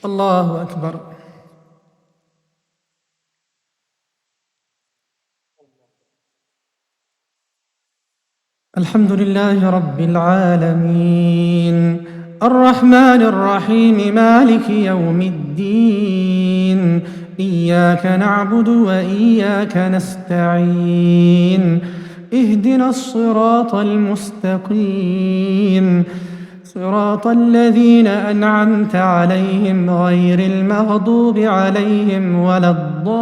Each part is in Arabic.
الله أكبر. الحمد لله رب العالمين، الرحمن الرحيم، مالك يوم الدين. إياك نعبد وإياك نستعين، اهدنا الصراط المستقيم، صراط الذين أنعمت عليهم غير المغضوب عليهم ولا الضالين.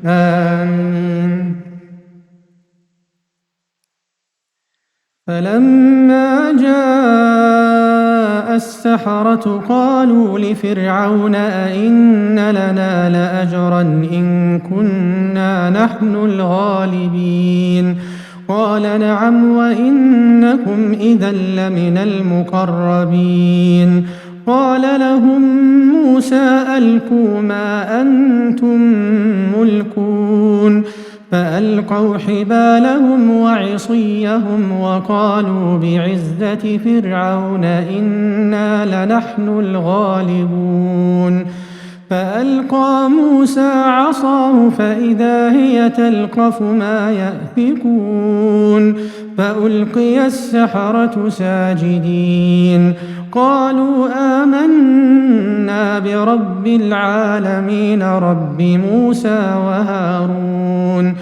آمين. فلما جاء السحرة قالوا لفرعون أئن لنا لأجرا إن كنا نحن الغالبين. قال نعم وإنكم إذا لمن المقربين. قال لهم موسى ألقوا ما أنتم ملقون. فألقوا حبالهم وعصيهم وقالوا بعزة فرعون إنا لنحن الغالبون. فألقى موسى عصاه فإذا هي تلقف ما يأفكون. فألقي السحرة ساجدين قالوا آمنا برب العالمين رب موسى وهارون.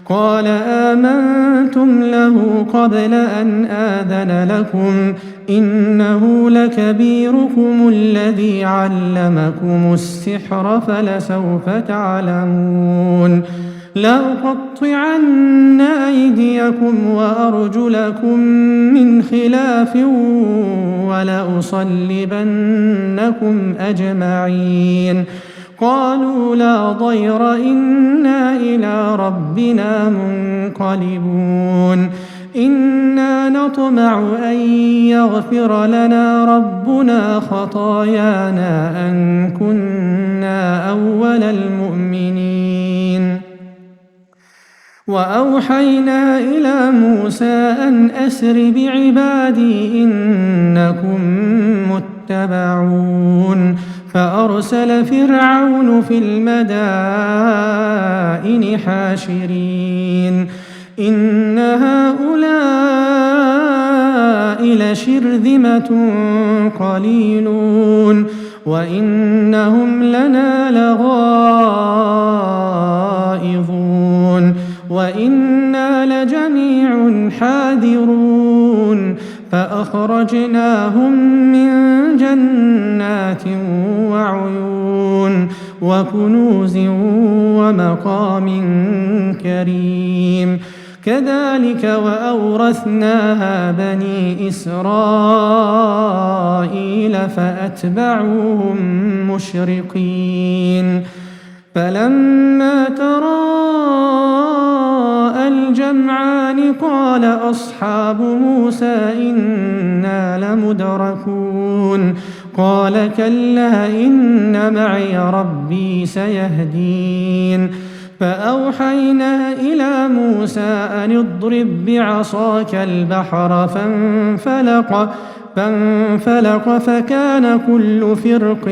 قال آمنتم له قبل أن آذن لكم إنه لكبيركم الذي علمكم السحر فلسوف تعلمون. لأقطعن أيديكم وأرجلكم من خلاف ولأصلبنكم أجمعين. قالوا لا ضير إنا إلى ربنا منقلبون. إنا نطمع أن يغفر لنا ربنا خطايانا أن كنا أول المؤمنين. وأوحينا إلى موسى أن أسر بعبادي إنكم متبعون. فأرسل فرعون في المدائن حاشرين إن هؤلاء لشرذمة قليلون وإنهم لنا لغائظون وإنا لجميع حاذرون. فأخرجناهم من جنات وعيون وكنوز ومقام كريم. كذلك وأورثناها بني إسرائيل فأتبعوهم مشرقين. فلما تراءى الجمعان قال أصحاب موسى إنا لمدركون. قال كلا إن معي ربي سيهدين. فأوحينا إلى موسى أن اضرب بعصاك البحر فانفلق فكان كل فرق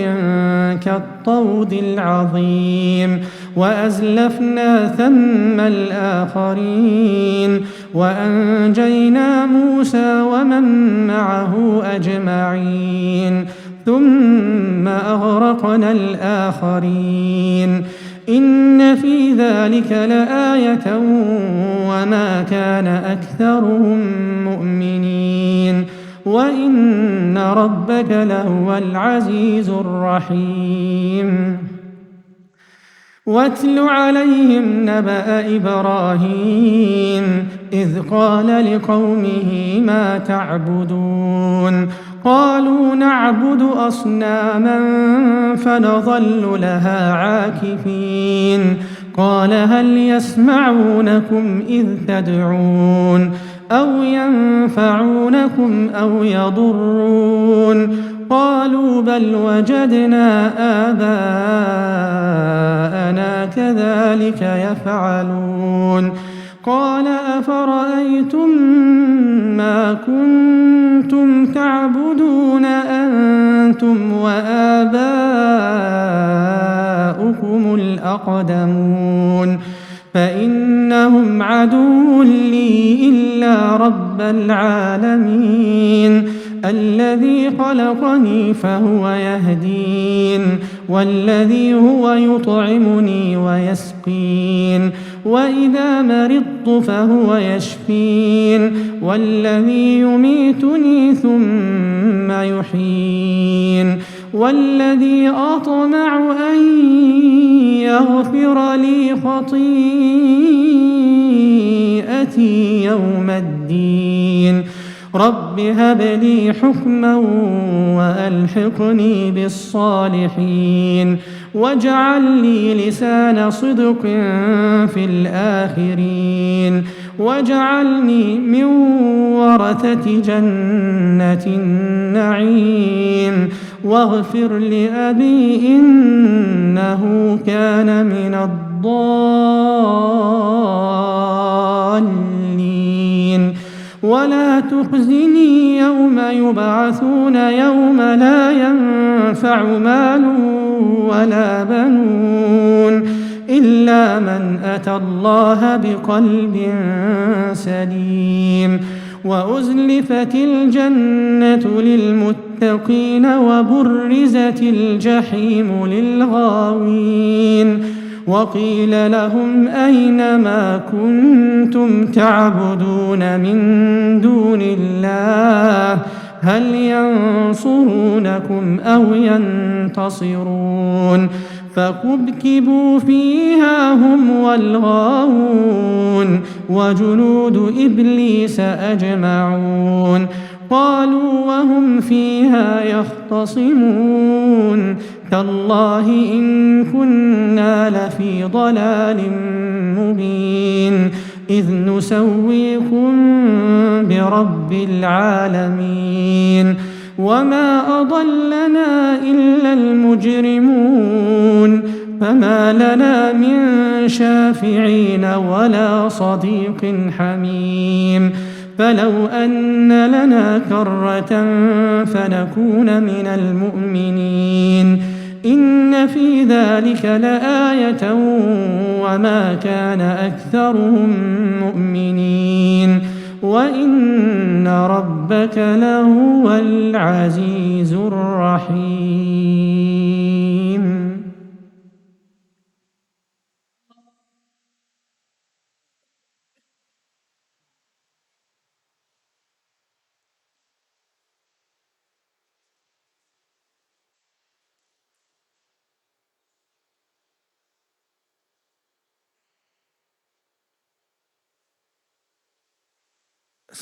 كالطود العظيم. وأزلفنا ثم الآخرين وأنجينا موسى ومن معه أجمعين ثم أغرقنا الآخرين. إن في ذلك لآية وما كان أكثرهم مؤمنين وإن ربك لهو العزيز الرحيم. واتل عليهم نبأ إبراهيم إذ قال لقومه ما تعبدون. قالوا نعبد أصناما فنظل لها عاكفين. قال هل يسمعونكم إذ تدعون أو ينفعونكم أو يضرون. قالوا بل وجدنا آباءنا كذلك يفعلون. قال أفرأيتم ما كنتم تعبدون أنتم وآباؤكم الأقدمون فإنهم عدو لي إلا رب العالمين الذي خلقني فهو يهدين والذي هو يطعمني ويسقين وإذا مرضت فهو يشفين والذي يميتني ثم يحيين والذي أطمع أن يغفر لي خطيئتي يوم الدين رب هب لي حكما وألحقني بالصالحين واجعل لي لسان صدق في الآخرين واجعلني من ورثة جنة النعيم واغفر لأبي إنه كان من الضالين ولا تخزني يوم يبعثون يوم لا ينفع مال ولا بنون إلا من أتى الله بقلب سليم وأزلفت الجنة للمتقين وبرزت الجحيم للغاوين وقيل لهم أين ما كنتم تعبدون من دون الله هل ينصرونكم أو ينتصرون فكبكبوا فيها هم والغاوون وجنود إبليس أجمعون قالوا وهم فيها يختصمون تالله إن كنا لفي ضلال مبين إذ نسويكم برب العالمين وما أضلنا إلا المجرمون فما لنا من شافعين ولا صديق حميم فلو أن لنا كرة فنكون من المؤمنين إن في ذلك لآية وما كان أكثرهم مؤمنين وإن ربك لهو العزيز الرحيم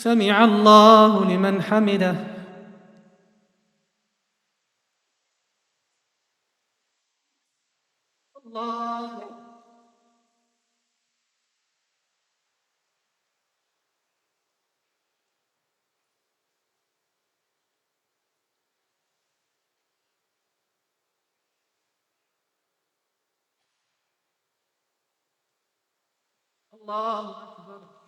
سمع الله لمن حمده الله الله أكبر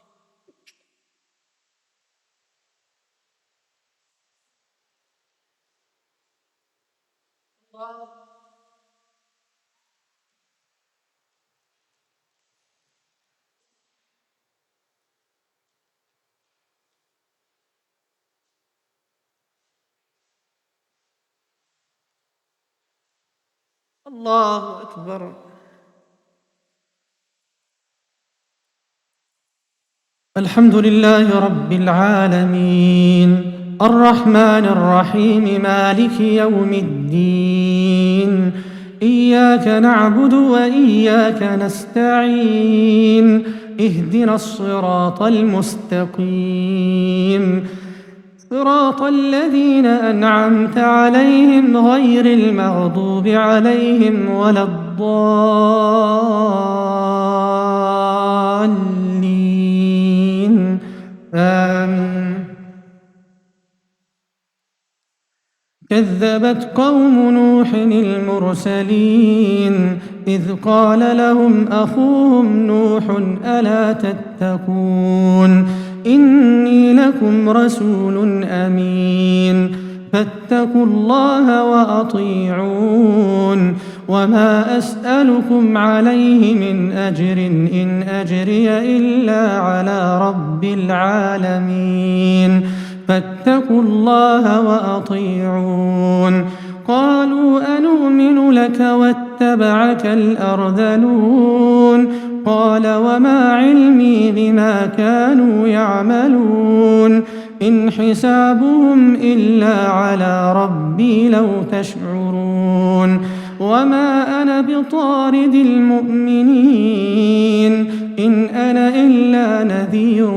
الله أكبر الحمد لله رب العالمين الرحمن الرحيم مالك يوم الدين إياك نعبد وإياك نستعين اهدنا الصراط المستقيم صراط الذين أنعمت عليهم غير المغضوب عليهم ولا الضالين آمين كذبت قوم نوح المرسلين إذ قال لهم أخوهم نوح ألا تتقون إني لكم رسول أمين فاتقوا الله وأطيعون وما أسألكم عليه من أجر إن أجري إلا على رب العالمين فاتقوا الله وأطيعون قالوا أنؤمن لك واتبعك الأرذلون قال وما علمي بما كانوا يعملون إن حسابهم إلا على ربي لو تشعرون وما أنا بطارد المؤمنين إن أنا إلا نذير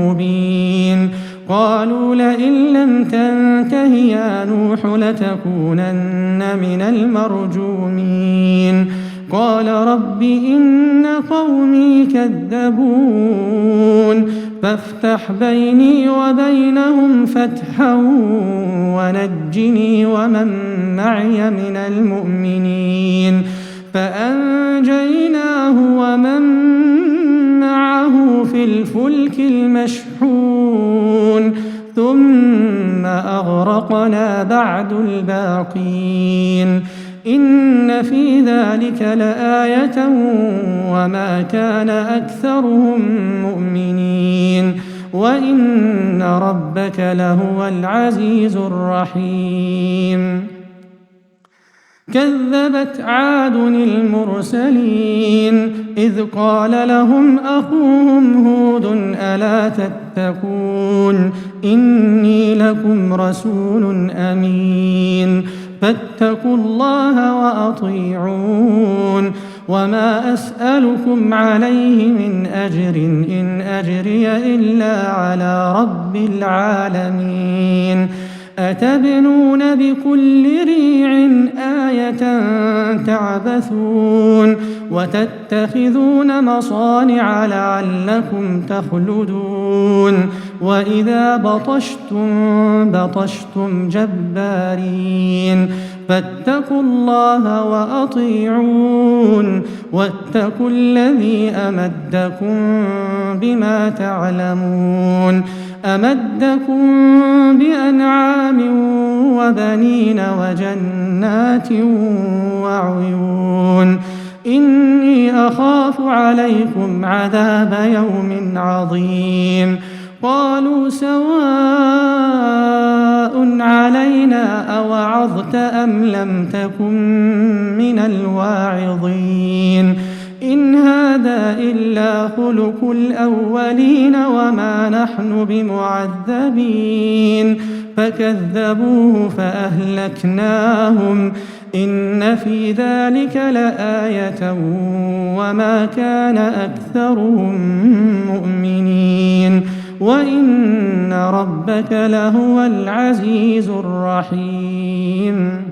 مبين قالوا لئن لم تنته يا نوح لتكونن من المرجومين قال رب إن قومي كذبون فافتح بيني وبينهم فتحا ونجني ومن معي من المؤمنين فأنجيناه ومن معه في الفلك المشحون ثم أغرقنا بعد الباقين إن في ذلك لآية وما كان أكثرهم مؤمنين وإن ربك لهو العزيز الرحيم كذبت عاد المرسلين إذ قال لهم أخوهم هود ألا تتقون إني لكم رسول أمين فاتقوا الله وأطيعون وما أسألكم عليه من أجر إن أجري إلا على رب العالمين أتبنون بكل ريع آية تعبثون وتتخذون مصانع لعلكم تخلدون وإذا بطشتم جبارين فاتقوا الله وأطيعون واتقوا الذي أمدكم بما تعلمون أمدكم بأنعام وبنين وجنات وعيون إني أخاف عليكم عذاب يوم عظيم قالوا سواء علينا أوعظت أم لم تكن من الواعظين إن هذا إلا خلق الأولين وما نحن بمعذبين فكذبوه فأهلكناهم إن في ذلك لآية وما كان أكثرهم مؤمنين وإن ربك لهو العزيز الرحيم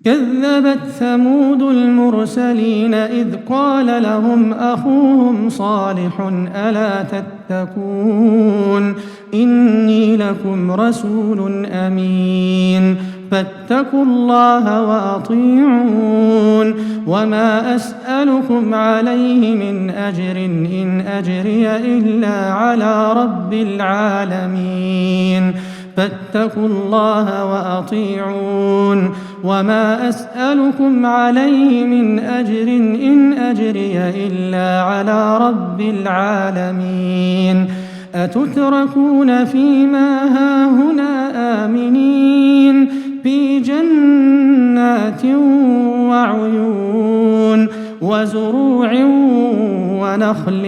كذبت ثمود المرسلين إذ قال لهم أخوهم صالح ألا تتقون إني لكم رسول أمين فاتقوا الله وأطيعون وما أسألكم عليه من أجر إن أجري إلا على رب العالمين فاتقوا الله وأطيعون وما أسألكم عليه من أجر إن أجري إلا على رب العالمين أتتركون فيما هاهنا آمنين في جنات وعيون وزروع ونخل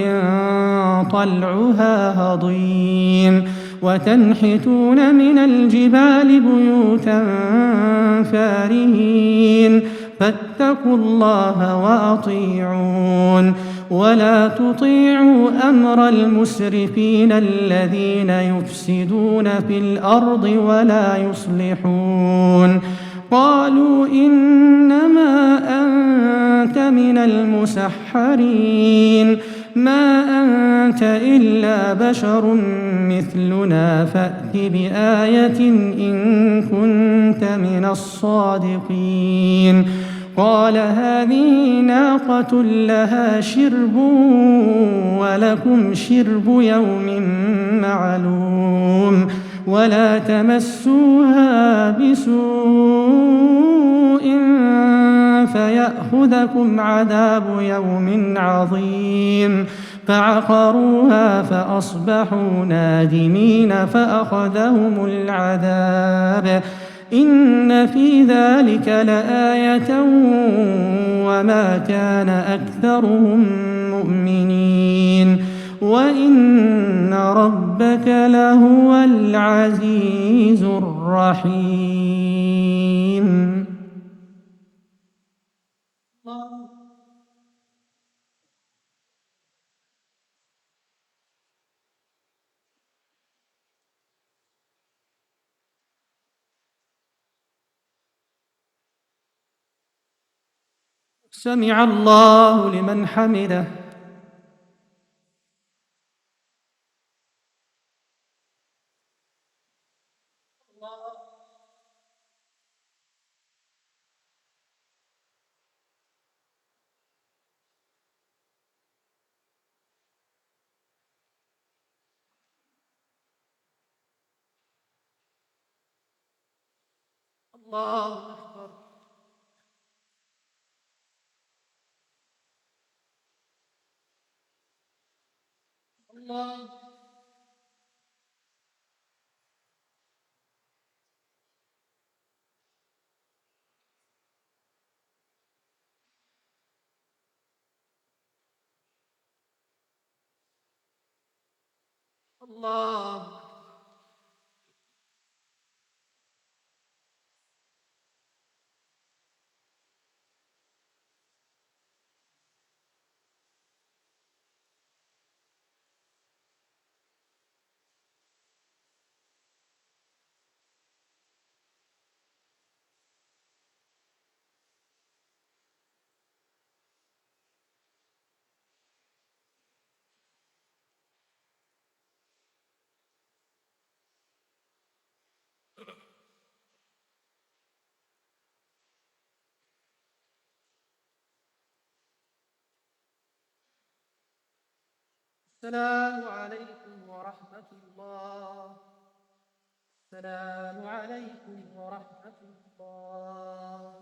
طلعها هضيم وتنحتون من الجبال بيوتا فارهين فاتقوا الله وأطيعون ولا تطيعوا أمر المسرفين الذين يفسدون في الأرض ولا يصلحون قالوا إنما أنت من المسحرين ما أنت إلا بشر مثلنا فأت بآية إن كنت من الصادقين قال هذه ناقة لها شرب ولكم شرب يوم معلوم ولا تمسوها بسوء فيأخذكم عذاب يوم عظيم فعقروها فأصبحوا نادمين فأخذهم العذاب إن في ذلك لآية وما كان أكثرهم مؤمنين وإن ربك لهو العزيز الرحيم. سمع الله لمن حمده. الله أكبر. الله الله. السلام عليكم ورحمة الله. السلام عليكم ورحمة الله.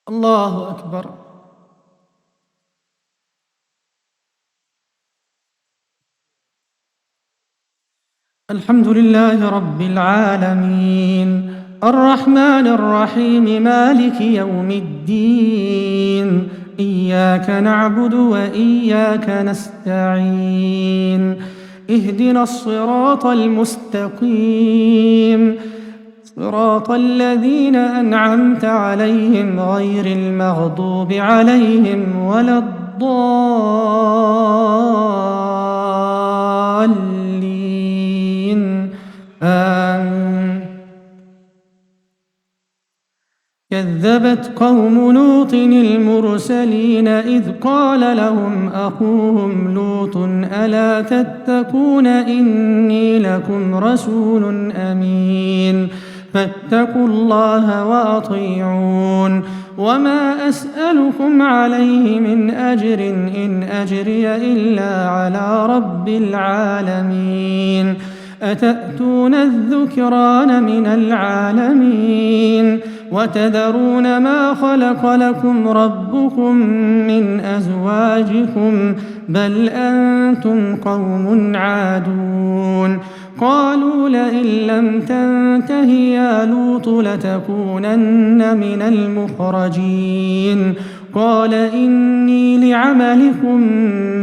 الله أكبر. الحمد لله رب العالمين الرحمن الرحيم مالك يوم الدين إياك نعبد وإياك نستعين اهدنا الصراط المستقيم صراط الذين أنعمت عليهم غير المغضوب عليهم ولا الضالين الضالين آمين. كذبت قوم لوط المرسلين إذ قال لهم أخوهم لوط ألا تتقون إني لكم رسول أمين فاتقوا الله وأطيعون وما أسألكم عليه من أجر إن أجري إلا على رب العالمين أتأتون الذكران من العالمين وتذرون ما خلق لكم ربكم من أزواجكم بل أنتم قوم عادون قالوا لئن لم تنته يا لوط لتكونن من المخرجين قال إني لعملكم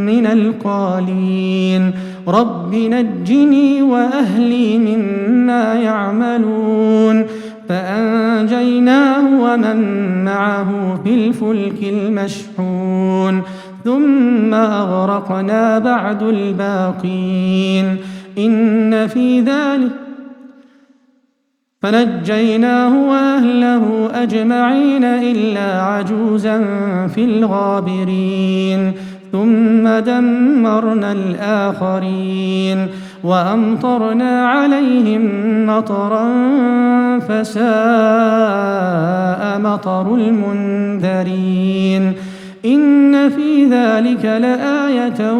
من القالين رب نجني وأهلي مما يعملون فأنجيناه ومن معه في الفلك المشحون ثم أغرقنا بعد الباقين إن في ذلك فنجيناه وأهله أجمعين إلا عجوزا في الغابرين ثم دمرنا الآخرين وأمطرنا عليهم مطرا فساء مطر المنذرين إن في ذلك لآية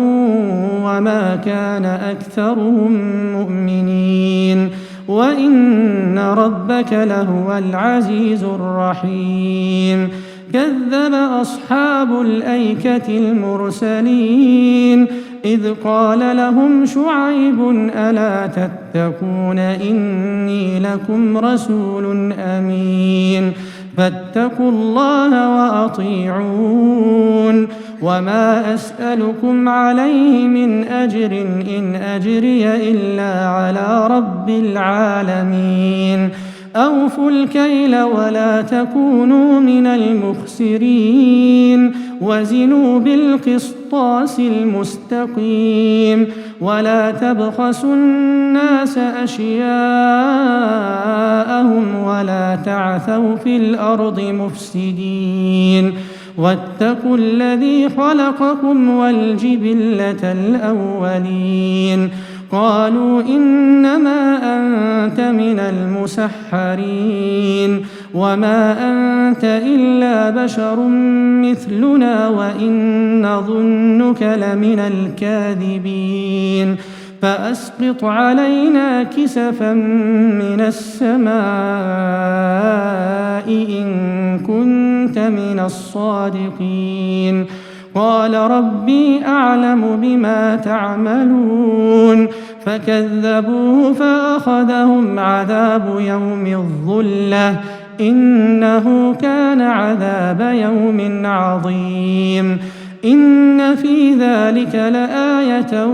وما كان أكثرهم مؤمنين وإن ربك لهو العزيز الرحيم كذب أصحاب الأيكة المرسلين إذ قال لهم شعيب ألا تتقون إني لكم رسول أمين فاتقوا الله وأطيعون وما أسألكم عليه من أجر إن أجري إلا على رب العالمين أوفوا الكيل ولا تكونوا من المخسرين وزنوا بالقسطاس المستقيم ولا تبخسوا الناس أشياءهم ولا تعثوا في الأرض مفسدين واتقوا الذي خلقكم والجبلة الأولين قالوا إنما أنت من المسحرين وما أنت إلا بشر مثلنا وإن نظنك لمن الكاذبين فأسقط علينا كسفا من السماء إن كنت من الصادقين قال ربي أعلم بما تعملون فكذبوه فأخذهم عذاب يوم الظلة إنه كان عذاب يوم عظيم إن في ذلك لآية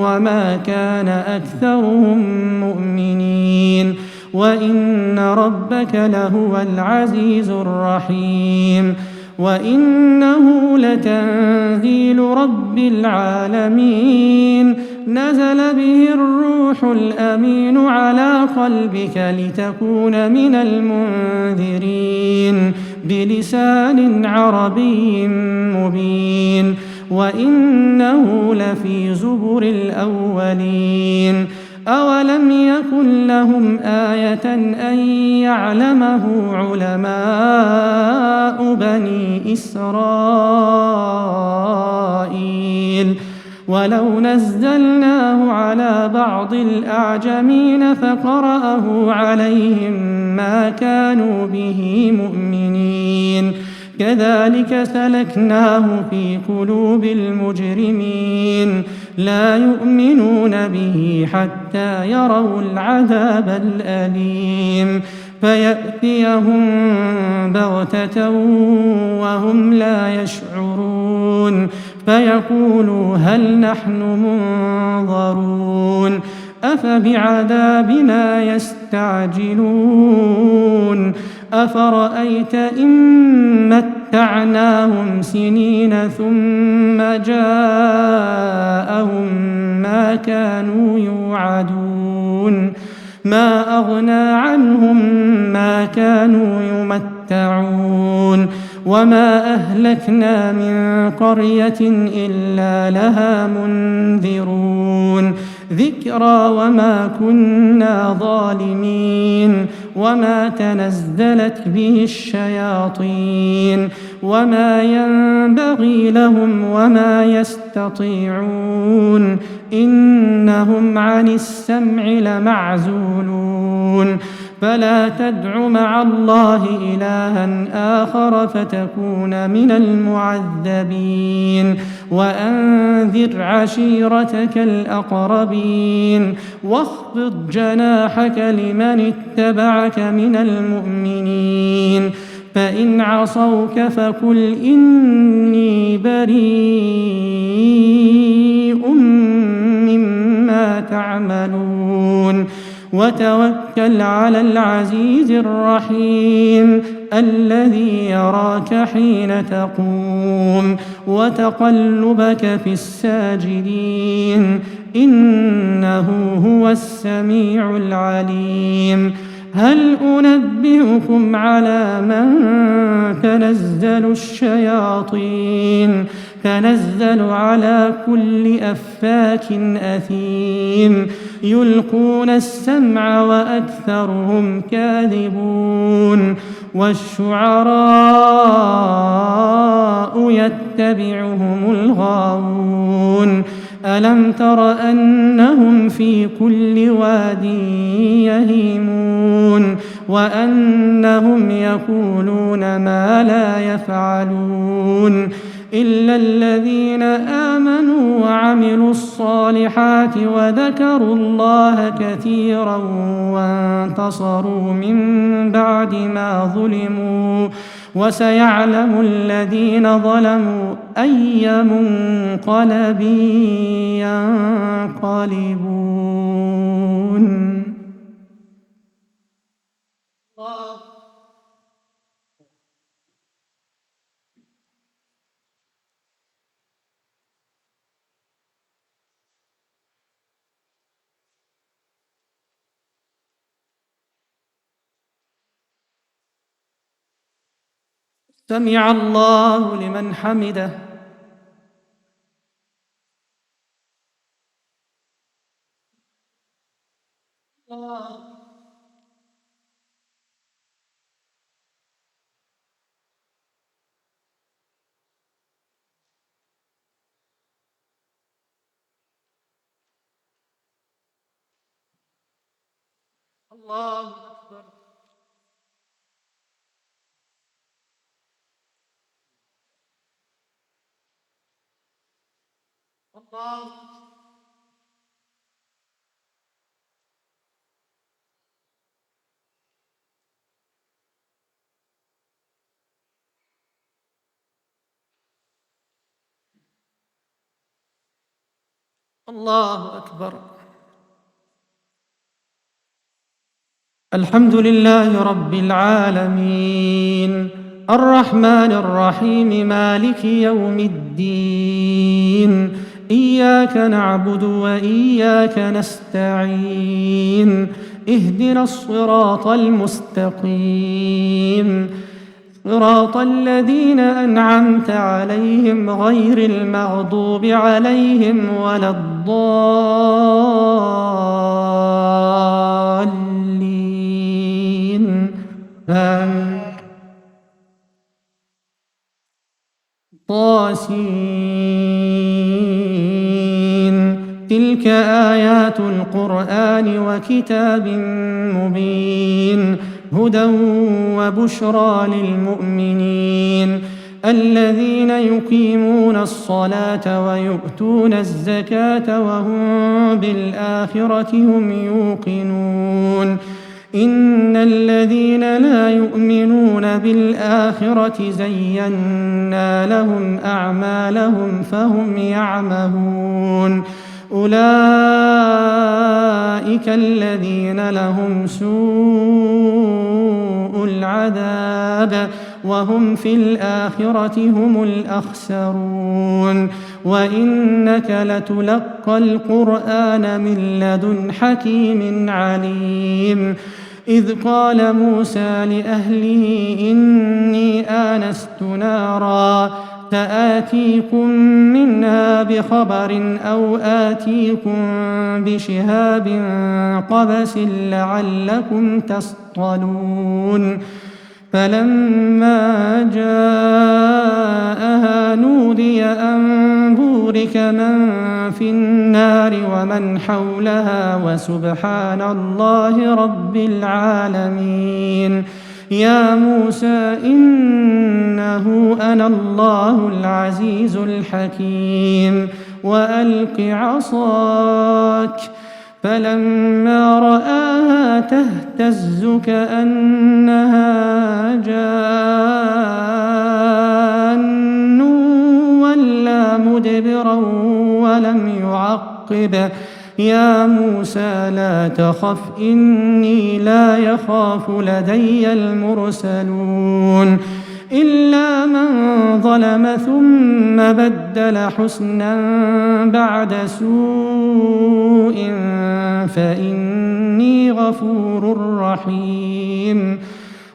وما كان أكثرهم مؤمنين وإن ربك لهو العزيز الرحيم وإنه لتنزيل رب العالمين نزل به الروح الأمين على قلبك لتكون من المنذرين بلسان عربي مبين وإنه لفي زبر الأولين أولم يكن لهم آية أن يعلمه علماء بني إسرائيل ولو نزلناه على بعض الأعجمين فقرأه عليهم ما كانوا به مؤمنين كذلك سلكناه في قلوب المجرمين لا يؤمنون به حتى يروا العذاب الأليم فيأتيهم بغتة وهم لا يشعرون فيقولوا هل نحن منظرون أفبعذابنا يستعجلون أفرأيت إن متعناهم سنين ثم جاءهم ما كانوا يوعدون ما أغنى عنهم ما كانوا يمتعون وما أهلكنا من قرية إلا لها منذرون ذكرى وما كنا ظالمين وما تنزلت به الشياطين وما ينبغي لهم وما يستطيعون إنهم عن السمع لمعزولون فلا تدع مع الله إلها آخر فتكون من المعذبين وأنذر عشيرتك الأقربين واخفض جناحك لمن اتبعك من المؤمنين فإن عصوك فقل إني بريء مما تعملون وتوكل على العزيز الرحيم الذي يراك حين تقوم وتقلبك في الساجدين إنه هو السميع العليم هل أنبئكم على من تنزل الشياطين تنزل على كل أفاك أثيم يلقون السمع وأكثرهم كاذبون والشعراء يتبعهم الغاوون ألم تر أنهم في كل واد يهيمون وأنهم يقولون ما لا يفعلون إلا الذين آمنوا وعملوا الصالحات وذكروا الله كثيرا وانتصروا من بعد ما ظلموا وسيعلم الذين ظلموا أي منقلب ينقلبون. سمع الله لمن حمده. الله أكبر. الله أكبر. الحمد لله رب العالمين الرحمن الرحيم مالك يوم الدين إياك نعبد وإياك نستعين اهدنا الصراط المستقيم صراط الذين أنعمت عليهم غير المغضوب عليهم ولا الضالين طاسين تلك آيات القرآن وكتاب مبين هدى وبشرى للمؤمنين الذين يقيمون الصلاة ويؤتون الزكاة وهم بالآخرة هم يوقنون إن الذين لا يؤمنون بالآخرة زينا لهم أعمالهم فهم يعمهون أولئك الذين لهم سوء العذاب وهم في الآخرة هم الأخسرون وإنك لتلقى القرآن من لدن حكيم عليم إذ قال موسى لأهله إني آنست نارا سآتيكم منها بخبر أو آتيكم بشهاب قبس لعلكم تصطلون فلما جاءها نودي أن بورك من في النار ومن حولها وسبحان الله رب العالمين يا موسى إنه أنا الله العزيز الحكيم وألق عصاك فلما رآها تهتز كأنها جان ولا مدبرا ولم يعقب يا موسى لا تخف إني لا يخاف لدي المرسلون إلا من ظلم ثم بدل حسنا بعد سوء فإني غفور رحيم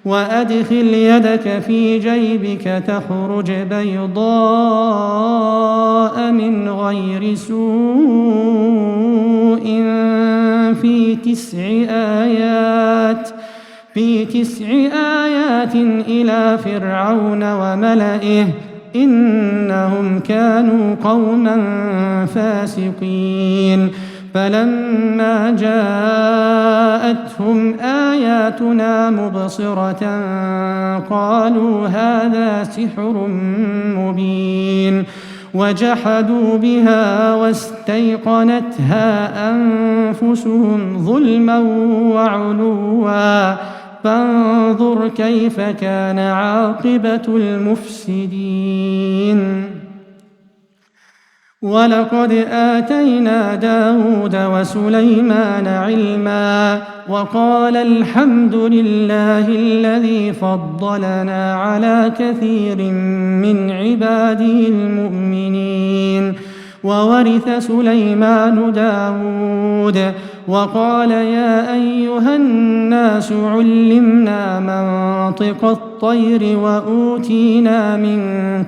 وأدخل يدك في جيبك تخرج بيضاء من غير سوء في تسع آيات إلى فرعون وملئه إنهم كانوا قوما فاسقين فلما جاءتهم آياتنا مبصرة قالوا هذا سحر مبين وجحدوا بها واستيقنتها أنفسهم ظلما وعلوا فانظر كيف كان عاقبة المفسدين ولقد آتينا داود وسليمان علما وقال الحمد لله الذي فضلنا على كثير من عباده المؤمنين وورث سليمان داود وقال يا أيها الناس علمنا منطق الطير وأوتينا من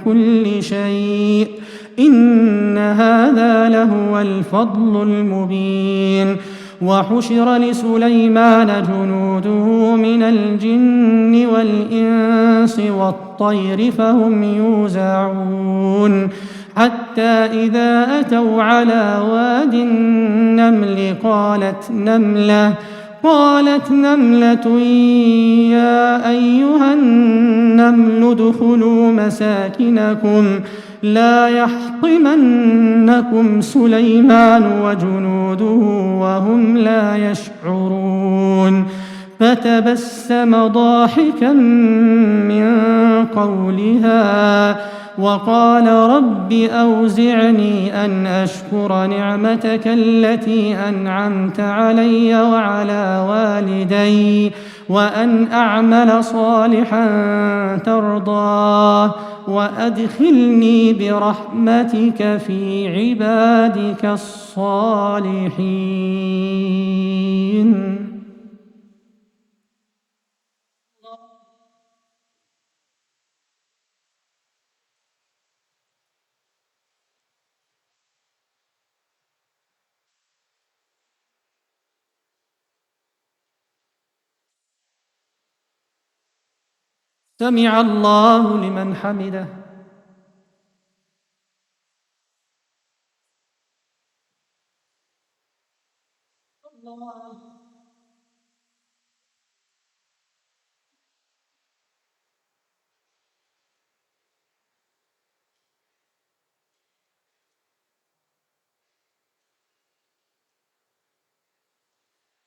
كل شيء إن هذا لهو الفضل المبين وحشر لسليمان جنوده من الجن والإنس والطير فهم يوزعون حتى إذا أتوا على واد النمل قالت نملة يا أيها النمل ادخلوا مساكنكم لا يحطمنكم سليمان وجنوده وهم لا يشعرون فتبسم ضاحكا من قولها وقال رب أوزعني أن أشكر نعمتك التي أنعمت علي وعلى والدي وأن أعمل صالحا ترضاه وأدخلني برحمتك في عبادك الصالحين سمع الله لمن حمده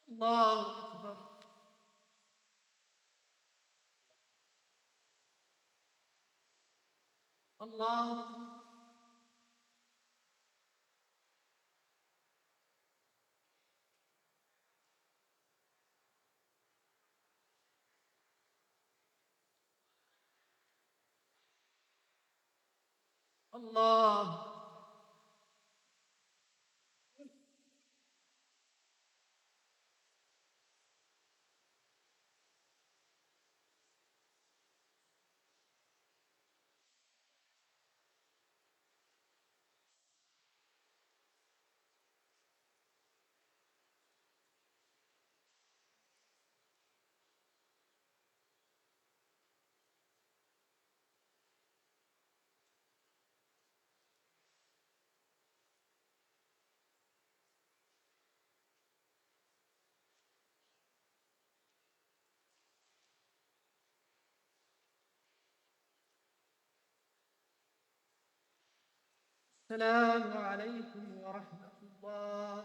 الله أكبر الله الله. السلام عليكم ورحمة الله.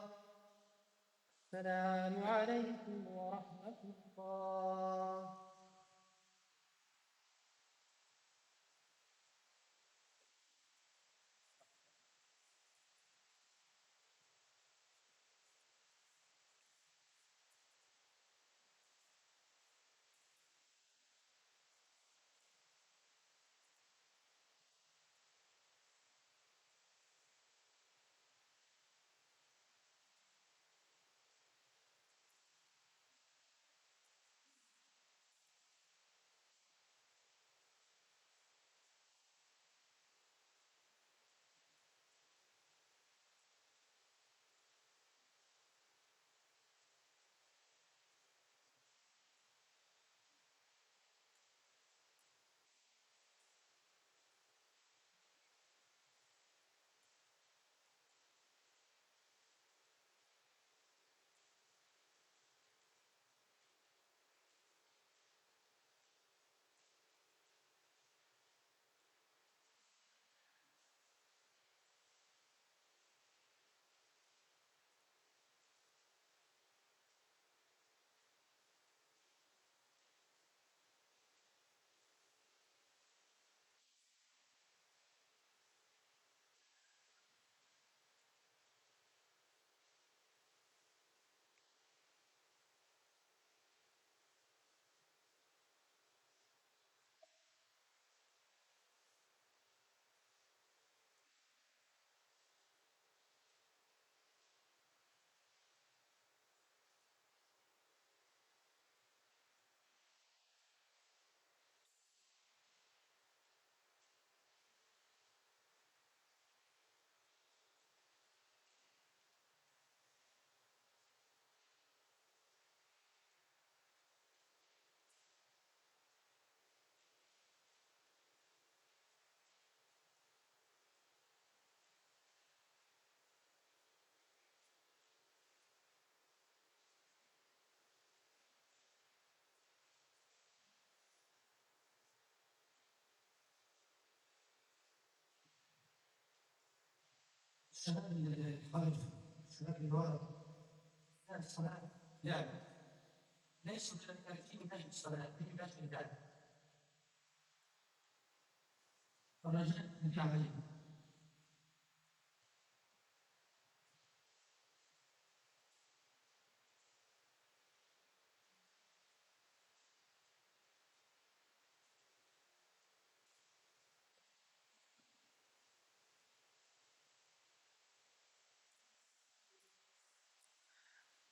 السلام عليكم ورحمة الله.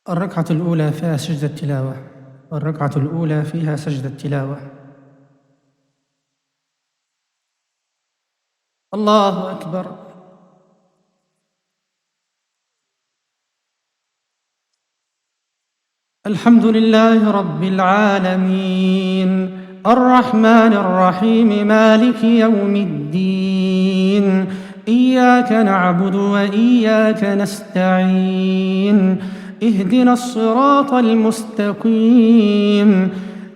الركعة الأولى فيها سجدة التلاوة. الركعة الأولى فيها سجدة التلاوة. الله أكبر. الحمد لله رب العالمين الرحمن الرحيم مالك يوم الدين إياك نعبد وإياك نستعين اهدنا الصراط المستقيم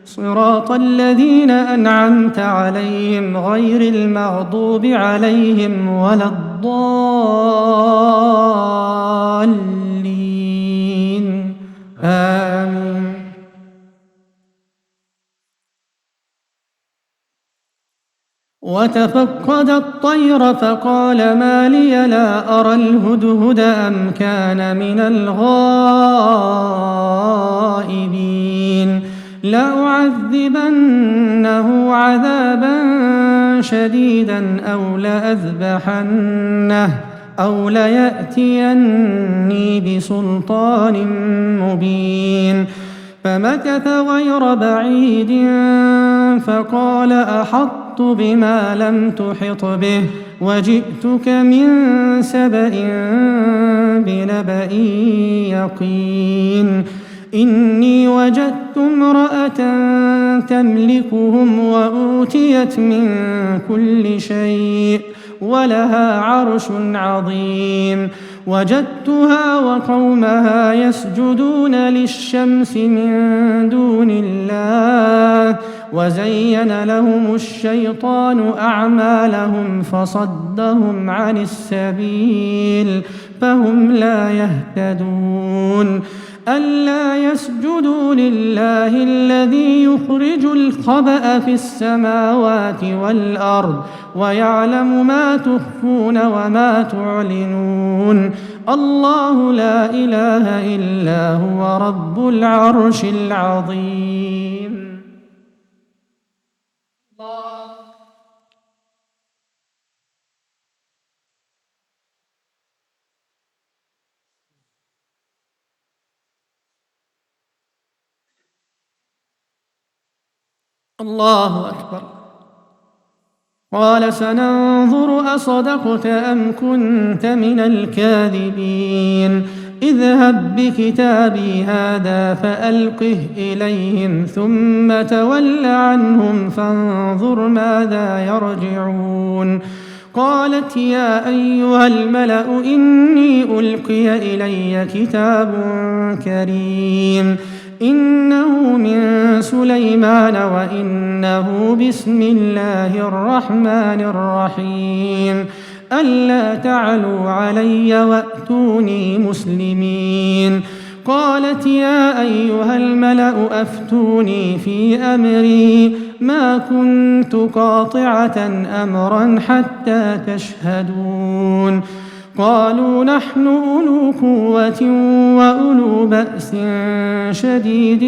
صراط الذين أنعمت عليهم غير المغضوب عليهم ولا الضالين آمين. وتفقد الطير فقال ما لي لا أرى الهدهد أم كان من الغائبين لأعذبنه عذابا شديدا أو ليأتيني بسلطان مبين. فمكث غير بعيد فقال أحطت بما لم تحط به وجئتك من سبأ بنبأ يقين. إني وجدت امرأة تملكهم وأوتيت من كل شيء ولها عرش عظيم. وجدتها وقومها يسجدون للشمس من دون الله وزين لهم الشيطان أعمالهم فصدهم عن السبيل فهم لا يهتدون. ألا يسجدوا لله الذي يخرج الخبأ في السماوات والأرض ويعلم ما تخفون وما تعلنون. الله لا إله إلا هو رب العرش العظيم. الله أكبر. قال سننظر أصدقت أم كنت من الكاذبين. اذهب بكتابي هذا فألقه إليهم ثم تول عنهم فانظر ماذا يرجعون. قالت يا أيها الملأ إني ألقي إلي كتاب كريم إنه من سليمان وإنه بسم الله الرحمن الرحيم. ألا تعلوا علي وأتوني مسلمين. قالت يا أيها الملأ أفتوني في أمري ما كنت قاطعة أمرا حتى تشهدون. قالوا نحن أولو قوة وأولو بأس شديد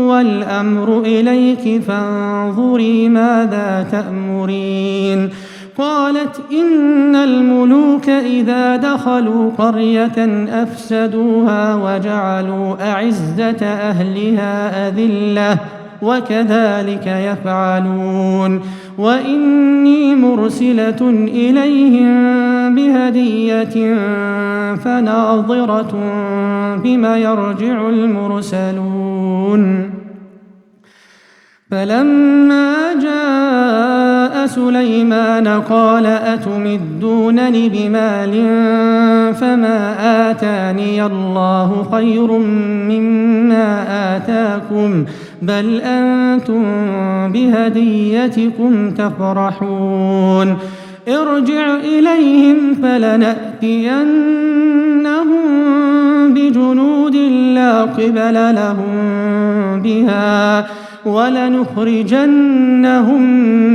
والأمر إليك فانظري ماذا تأمرين. قالت إن الملوك إذا دخلوا قرية أفسدوها وجعلوا أعزة أهلها أذلة وكذلك يفعلون. وإني مرسلة إليهم بهدية فناظرة بما يرجع المرسلون. فلما جاء سليمان قال أتمدونني بمال فما آتاني الله خير مما آتاكم بل أنتم بهديتكم تفرحون. ارجع إليهم فلنأتينهم بجنود لا قبل لهم بها ولنخرجنهم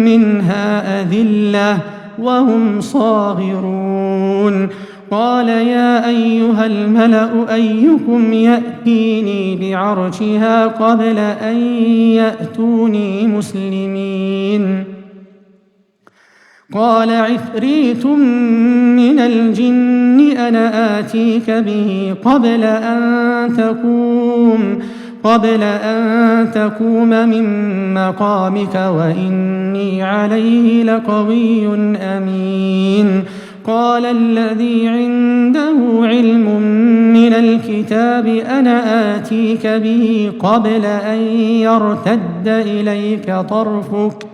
منها أذلة وهم صاغرون. قال يا أيها الملأ أيكم يأتيني بعرشها قبل أن يأتوني مسلمين. قال عفريت من الجن أنا آتيك به قبل أن تقوم من مقامك وإني عليه لقوي أمين. قال الذي عنده علم من الكتاب أنا آتيك به قبل أن يرتد إليك طرفك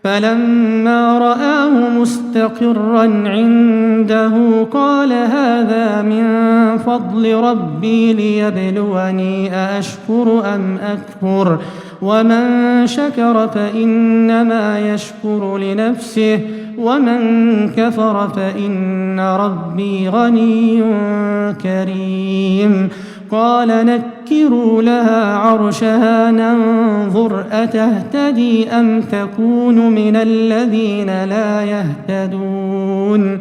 فلما رآه مستقرا عنده قال هذا من فضل ربي ليبلوني أأشكر أم أكفر ومن شكر فإنما يشكر لنفسه ومن كفر فإن ربي غني كريم. قال نكروا لها عرشها ننظر أتهتدي أم تكون من الذين لا يهتدون.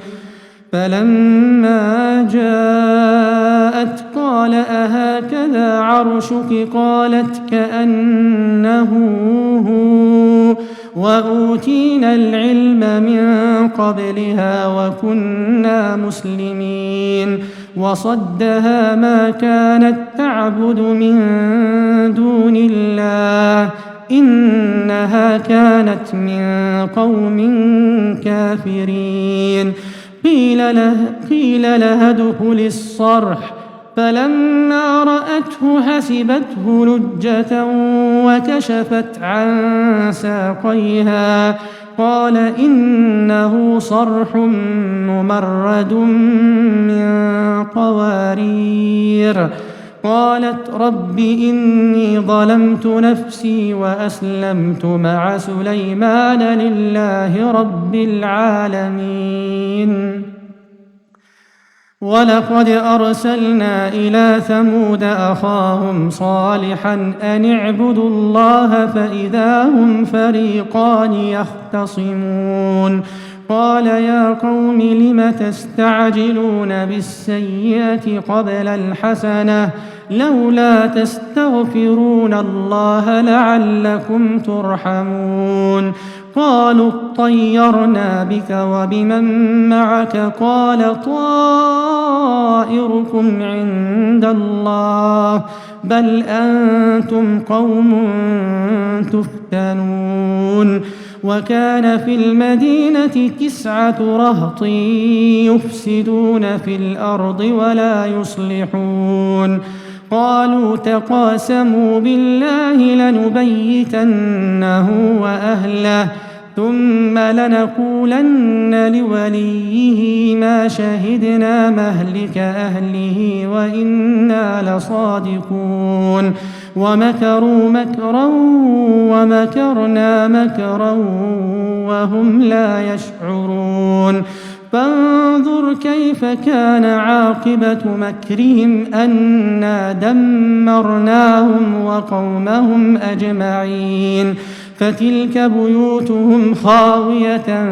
فلما جاءت قال أهكذا عرشك قالت كأنه هو وأوتينا العلم من قبلها وكنا مسلمين وصدها ما كانت تعبد من دون الله إنها كانت من قوم كافرين قيل لها ادخل الصرح فلما رأته حسبته لجة وكشفت عن ساقيها قال إنه صرح ممرد من قوارير قالت رب إني ظلمت نفسي وأسلمت مع سليمان لله رب العالمين ولقد أرسلنا إلى ثمود أخاهم صالحا أن اعبدوا الله فإذا هم فريقان يختصمون قال يا قوم لم تستعجلون بالسيئة قبل الحسنة لولا تستغفرون الله لعلكم ترحمون قالوا اطيرنا بك وبمن معك قال طائركم عند الله بل أنتم قوم تفتنون وكان في المدينة 9 رهط يفسدون في الأرض ولا يصلحون قالوا تقاسموا بالله لنبيتنه وأهله ثم لنقولن لوليه ما شهدنا مهلك أهله وإنا لصادقون ومكروا مكرا ومكرنا مكرا وهم لا يشعرون فانظر كيف كان عاقبة مكرهم أنا دمرناهم وقومهم أجمعين فتلك بيوتهم خاوية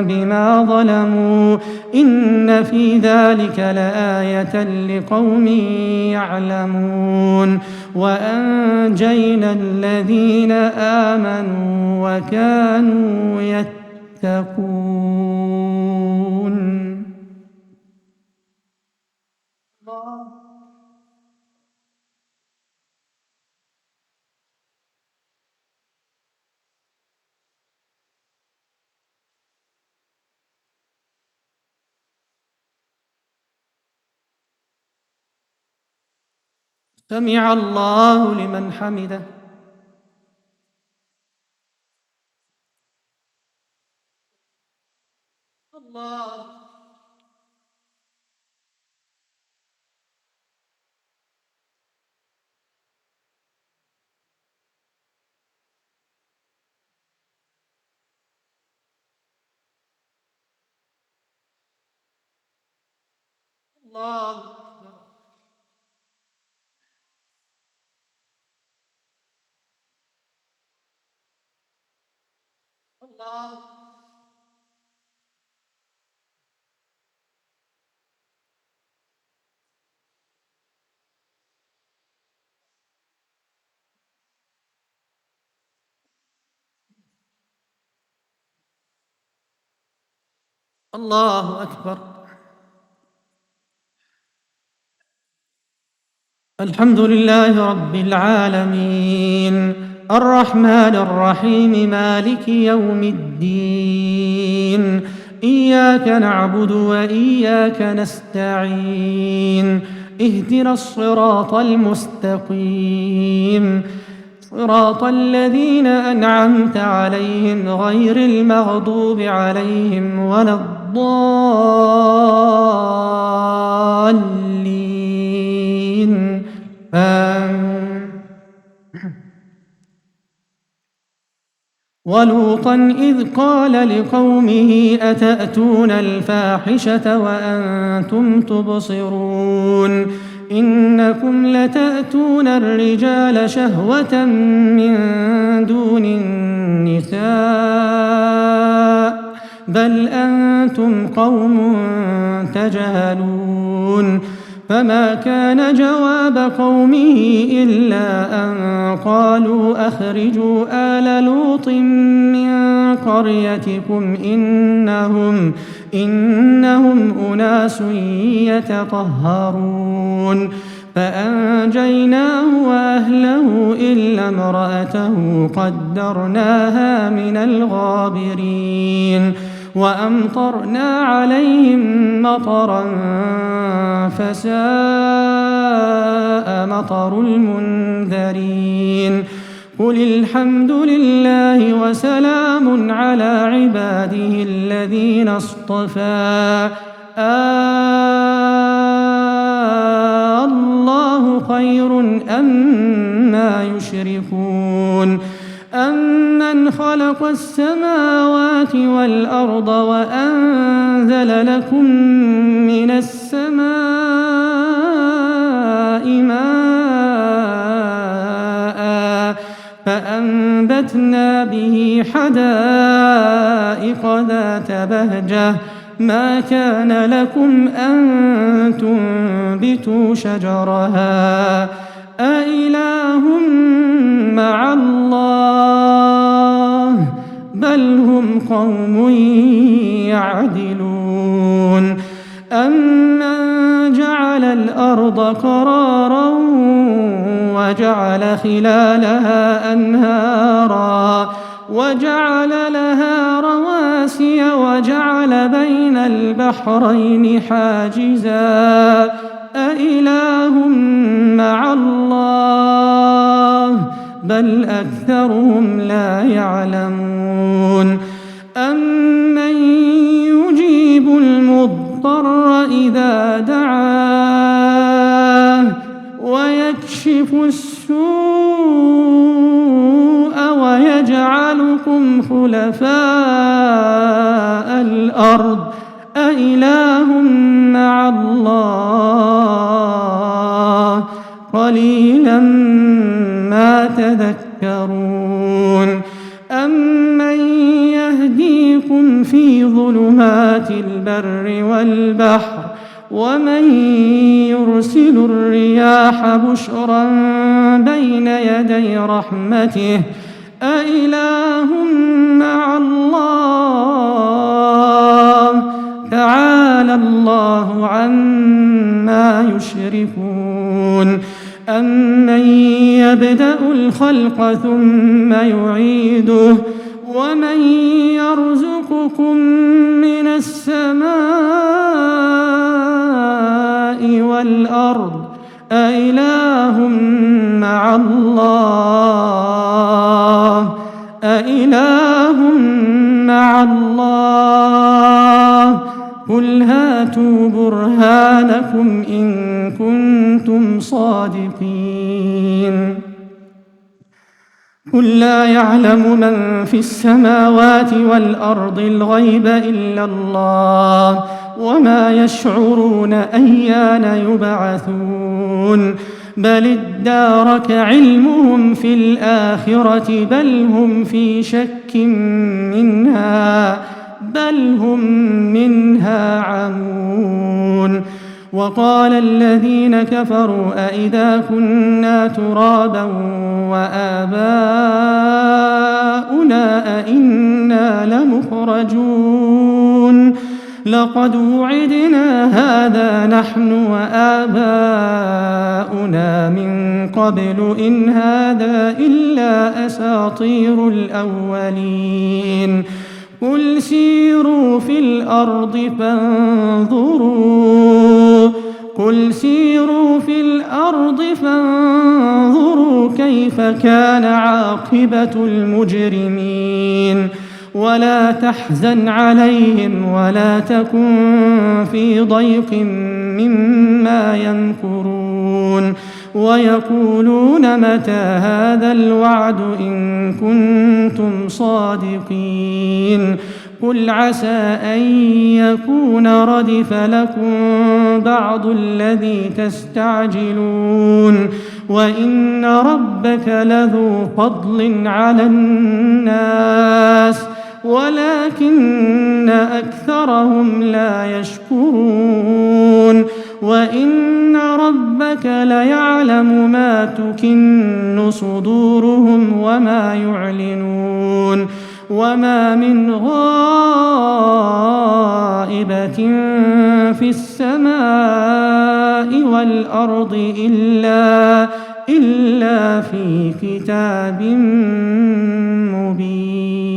بما ظلموا إن في ذلك لآية لقوم يعلمون وأنجينا الذين آمنوا وكانوا يتقون سمع الله لمن حمده الله الله الله الله أكبر الحمد لله رب العالمين الرحمن الرحيم مالك يوم الدين إياك نعبد وإياك نستعين اهدنا الصراط المستقيم صراط الذين أنعمت عليهم غير المغضوب عليهم ولا الضالين ولوطا إذ قال لقومه أتأتون الفاحشة وأنتم تبصرون إنكم لتأتون الرجال شهوة من دون النساء بل أنتم قوم تجهلون فما كان جواب قومه إلا أن قالوا أخرجوا آل لوط من قريتكم إنهم أناس يتطهرون فأنجيناه وأهله إلا امرأته قدرناها من الغابرين وأمطرنا عليهم مطرا فساء مطر المنذرين قل الحمد لله وسلام على عباده الذين اصطفى الله خير أما يشركون أمن خلق السماوات والأرض وأنزل لكم من السماء ماء فأنبتنا به حدائق ذات بهجة ما كان لكم أن تنبتوا شجرها أإله مع الله بل هم قوم يعدلون أمن جعل الأرض قرارا وجعل خلالها أنهارا وجعل لها رواسي وجعل بين البحرين حاجزا أإله مع الله بل أكثرهم لا يعلمون أمن يجيب المضطر إذا دعاه ويكشف السوء ويجعلكم خلفاء الأرض أإله مع الله قليلا ما تذكرون أمن يهديكم في ظلمات البر والبحر ومن يرسل الرياح بشرا بين يدي رحمته أإله مع الله تعالى الله عما يشركون أمن يبدأ الخلق ثم يعيده ومن يرزقكم من السماء والأرض أإله مع الله قل هاتوا برهانكم إن كنتم صادقين قل لا يعلم من في السماوات والأرض الغيب إلا الله وما يشعرون أيان يبعثون بل ادارك علمهم في الآخرة بل هم في شك منها عمون وقال الذين كفروا أئذا كنا ترابا وآباؤنا أئنا لمخرجون لقد وعدنا هذا نحن وآباؤنا من قبل إن هذا إلا أساطير الأولين قل سيروا في الأرض فانظروا كيف كان عاقبة المجرمين ولا تحزن عليهم ولا تكن في ضيق مما يمكرون ويقولون متى هذا الوعد إن كنتم صادقين قل عسى أن يكون ردف لكم بعض الذي تستعجلون وإن ربك لذو فضل على الناس ولكن أكثرهم لا يشكرون وإن ربك ليعلم ما تكن صدورهم وما يعلنون وما من غائبة في السماء والأرض إلا في كتاب مبين.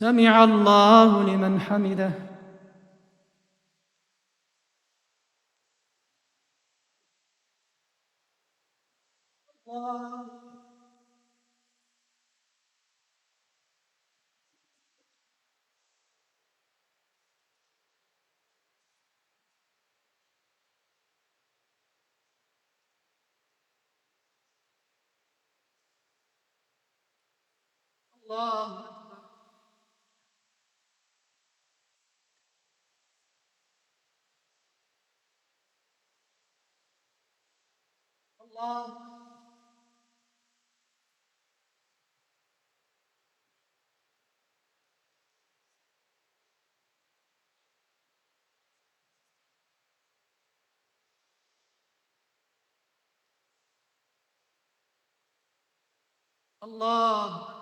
سمع الله لمن حمده. الله الله الله.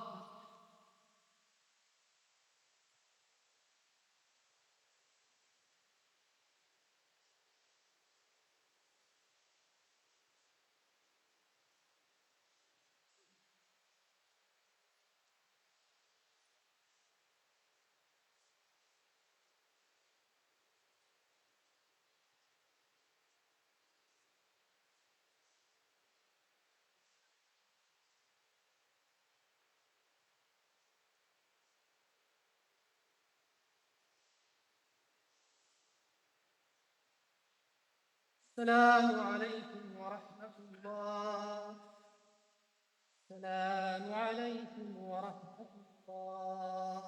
السلام عليكم ورحمة الله. السلام عليكم ورحمة الله.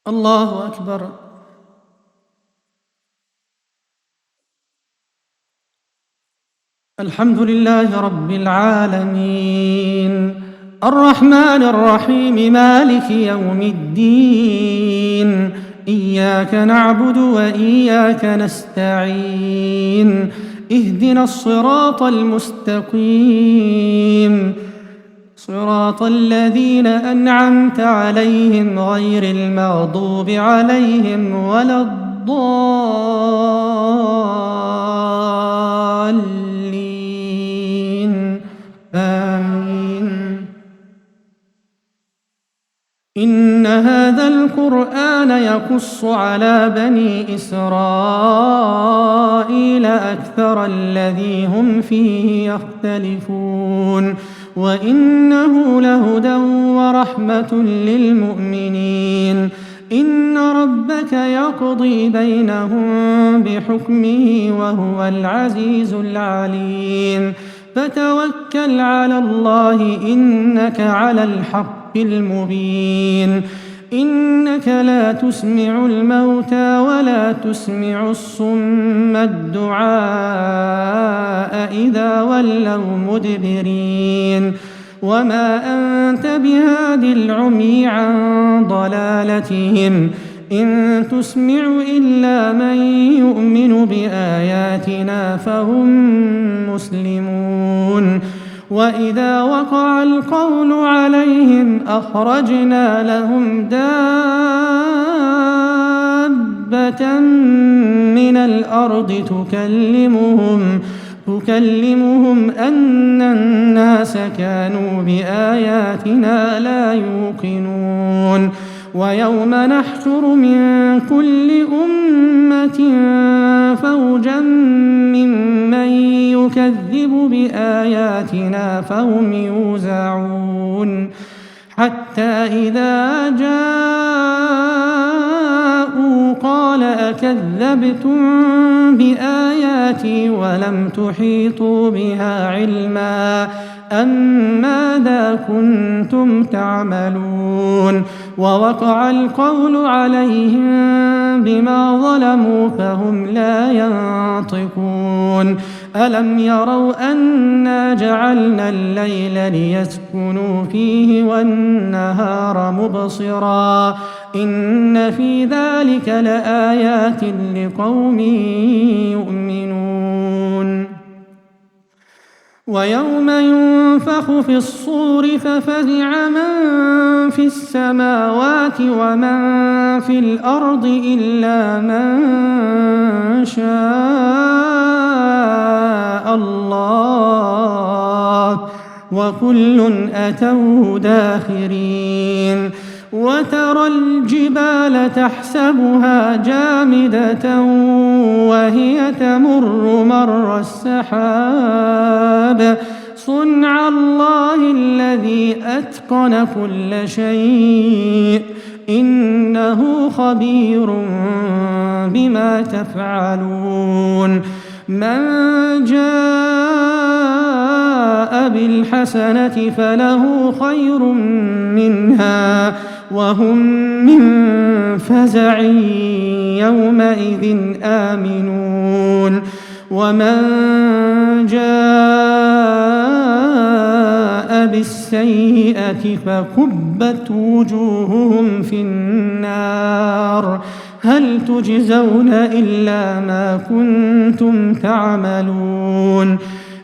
الله أكبر. الحمد لله رب العالمين الرحمن الرحيم مالك يوم الدين إياك نعبد وإياك نستعين اهدنا الصراط المستقيم صراط الذين أنعمت عليهم غير المغضوب عليهم ولا الضالين آمين. إن هذا القرآن يقص على بني إسرائيل أكثر الذي هم فيه يختلفون وإنه لهدى ورحمة للمؤمنين. إن ربك يقضي بينهم بحكمه وهو العزيز العليم. فتوكل على الله إنك على الحق المبين. إنك لا تسمع الموتى ولا تسمع الصم الدعاء إذا ولوا مدبرين وما أنت بهاد العمي عن ضلالتهم إن تسمع إلا من يؤمن بآياتنا فهم مسلمون وإذا وقع القول عليهم أخرجنا لهم دابة من الأرض تكلمهم أن الناس كانوا بآياتنا لا يوقنون ويوم نحشر من كل أمة فوجا ممن يكذب بآياتنا فهم يوزعون حتى إذا جاءوا قال أكذبتم بآياتي ولم تحيطوا بها علما أم ماذا كنتم تعملون ووقع القول عليهم بما ظلموا فهم لا ينطقون ألم يروا أنا جعلنا الليل ليسكنوا فيه والنهار مبصرا إن في ذلك لآيات لقوم يؤمنون ويوم ينفخ في الصور ففزع من في السماوات ومن في الأرض إلا من شاء الله وكل أتوه داخرين وترى الجبال تحسبها جامدة وهي تمر مر السحاب صنع الله الذي أتقن كل شيء إنه خبير بما تفعلون من جاء بالحسنة فله خير منها وهم من فزع يومئذ آمنون ومن جاء بالسيئة فكبت وجوههم في النار هل تجزون إلا ما كنتم تعملون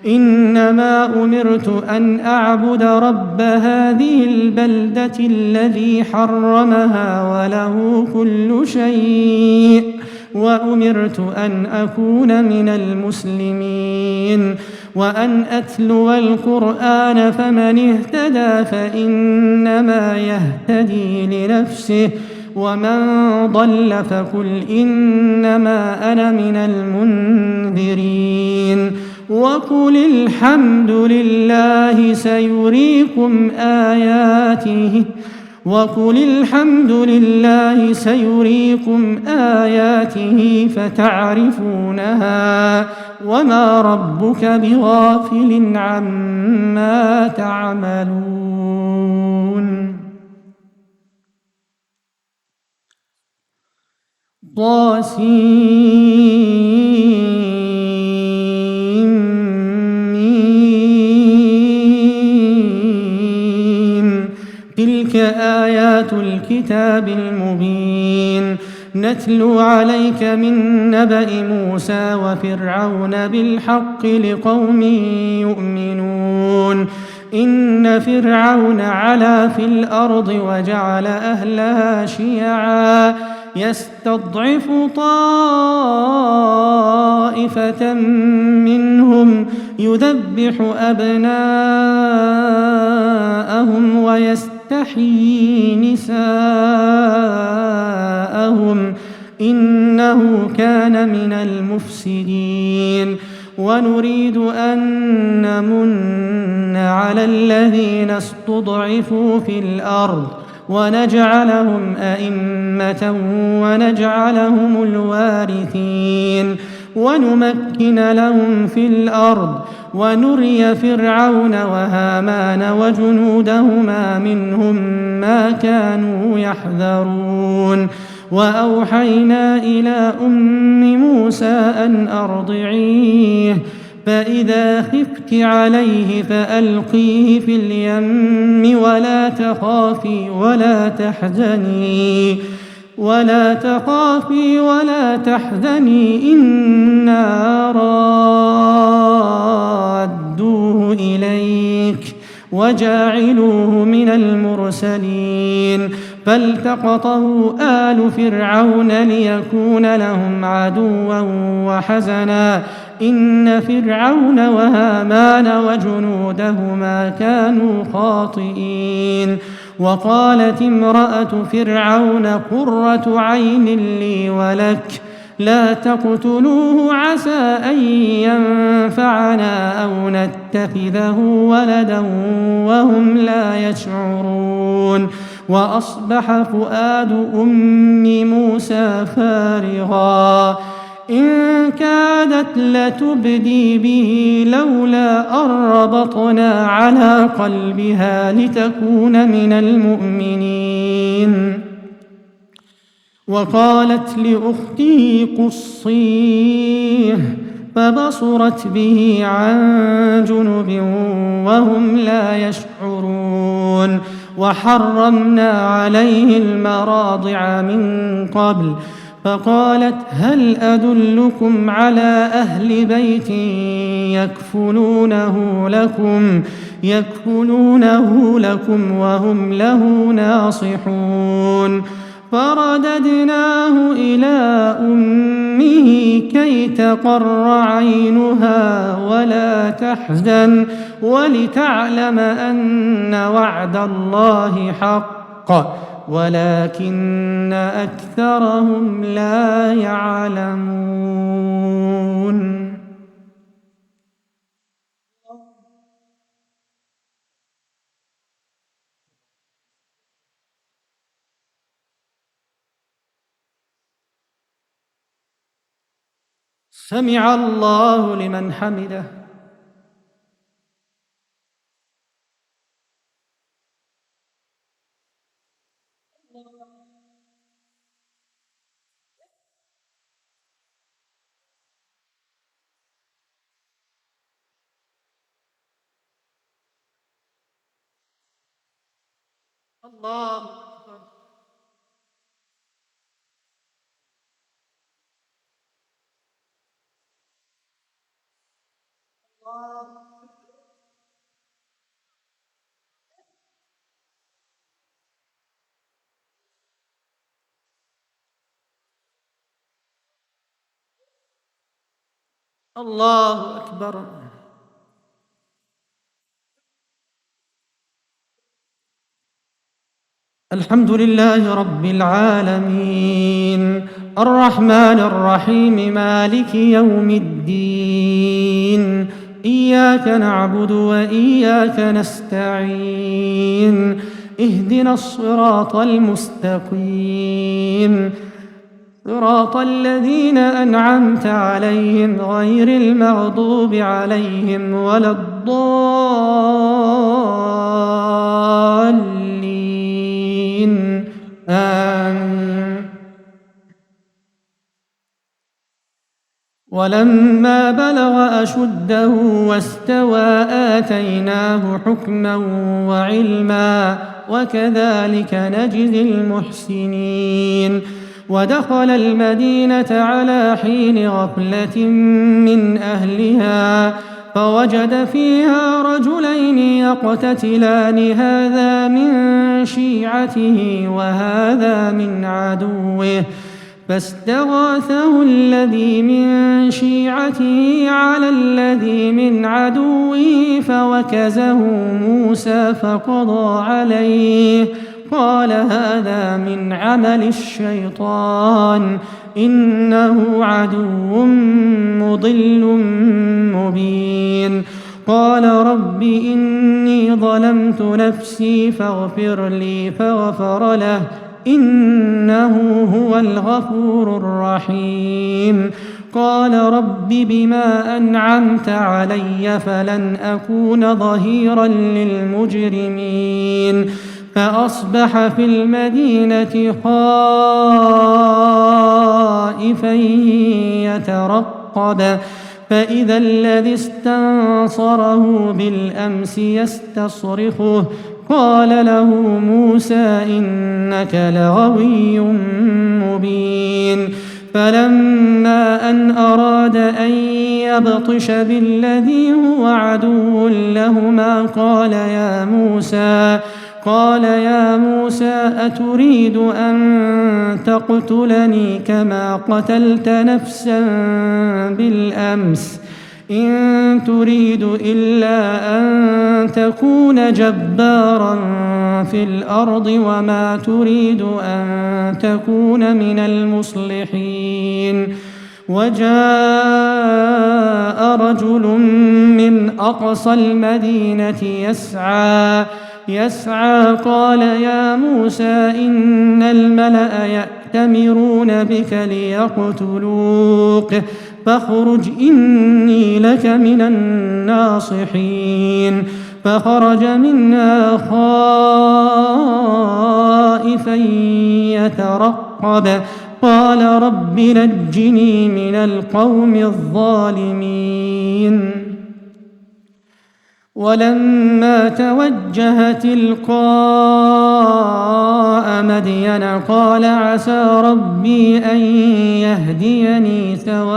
إنما أمرت أن أعبد رب هذه البلدة الذي حرمها وله كل شيء وأمرت أن أكون من المسلمين وأن أتلو القرآن فمن اهتدى فإنما يهتدي لنفسه ومن ضل فقل إنما أنا من المنذرين وقل الحمد لله سيريكم آياته فتعرفونها وما ربك بغافل عما تعملون تلك آيات الكتاب المبين نتلو عليك من نبأ موسى وفرعون بالحق لقوم يؤمنون إن فرعون علا في الأرض وجعل أهلها شيعا يستضعف طائفة منهم يذبح أبناءهم ويستحيي نساءهم إنه كان من المفسدين ونريد أن نمن على الذين استضعفوا في الأرض ونجعلهم أئمة ونجعلهم الوارثين ونمكن لهم في الأرض ونري فرعون وهامان وجنودهما منهم ما كانوا يحذرون وأوحينا إلى أم موسى أن أرضعيه فإذا خفت عليه فألقيه في اليم ولا تخافي ولا تحزني إنا رادوه إليك وجاعلوه من المرسلين فالتقطه آل فرعون ليكون لهم عدوا وحزنا إن فرعون وهامان وجنودهما كانوا خاطئين وقالت امرأة فرعون قرة عين لي ولك لا تقتلوه عسى أن ينفعنا أو نتخذه ولدا وهم لا يشعرون وأصبح فؤاد أم موسى فارغا إن كادت لتبدي به لولا أن ربطنا على قلبها لتكون من المؤمنين وقالت لأخته قصيه فبصرت به عن جنب وهم لا يشعرون وحرمنا عليه المراضع من قبل فقالت هل أدلكم على أهل بيت يكفلونه لكم وهم له ناصحون فرددناه إلى أمه كي تقر عينها ولا تحزن ولتعلم أن وعد الله حق ولكن أكثرهم لا يعلمون سمع الله لمن حمده الله أكبر الله أكبر الحمد لله رب العالمين الرحمن الرحيم مالك يوم الدين إياك نعبد وإياك نستعين اهدنا الصراط المستقيم صراط الذين أنعمت عليهم غير المغضوب عليهم ولا الضالين آمين ولما بلغ أشده واستوى آتيناه حكما وعلما وكذلك نجزي المحسنين ودخل المدينة على حين غفلة من أهلها فوجد فيها رجلين يقتتلان هذا من شيعته وهذا من عدوه فاستغاثه الذي من شيعته على الذي من عدوه فوكزه موسى فقضى عليه قال هذا من عمل الشيطان إنه عدو مضل مبين قال رب إني ظلمت نفسي فاغفر لي فغفر له إنه هو الغفور الرحيم قال رب بما أنعمت علي فلن أكون ظهيرا للمجرمين فأصبح في المدينة خائفا يترقب فإذا الذي استنصره بالأمس يستصرخه قال له موسى إنك لغوي مبين فلما أن أراد أن يبطش بالذي هو عدو لهما قال يا موسى أتريد أن تقتلني كما قتلت نفسا بالأمس إن تريد إلا أن تكون جبارا في الأرض وما تريد أن تكون من المصلحين وجاء رجل من أقصى المدينة يسعى قال يا موسى إن الملأ يأتمرون بك ليقتلوك فاخرج إني لك من الناصحين فخرج منها خائفا يترقب قال رب نجني من القوم الظالمين ولما توجه تلقاء مدين قال عسى ربي أن يهديني سواء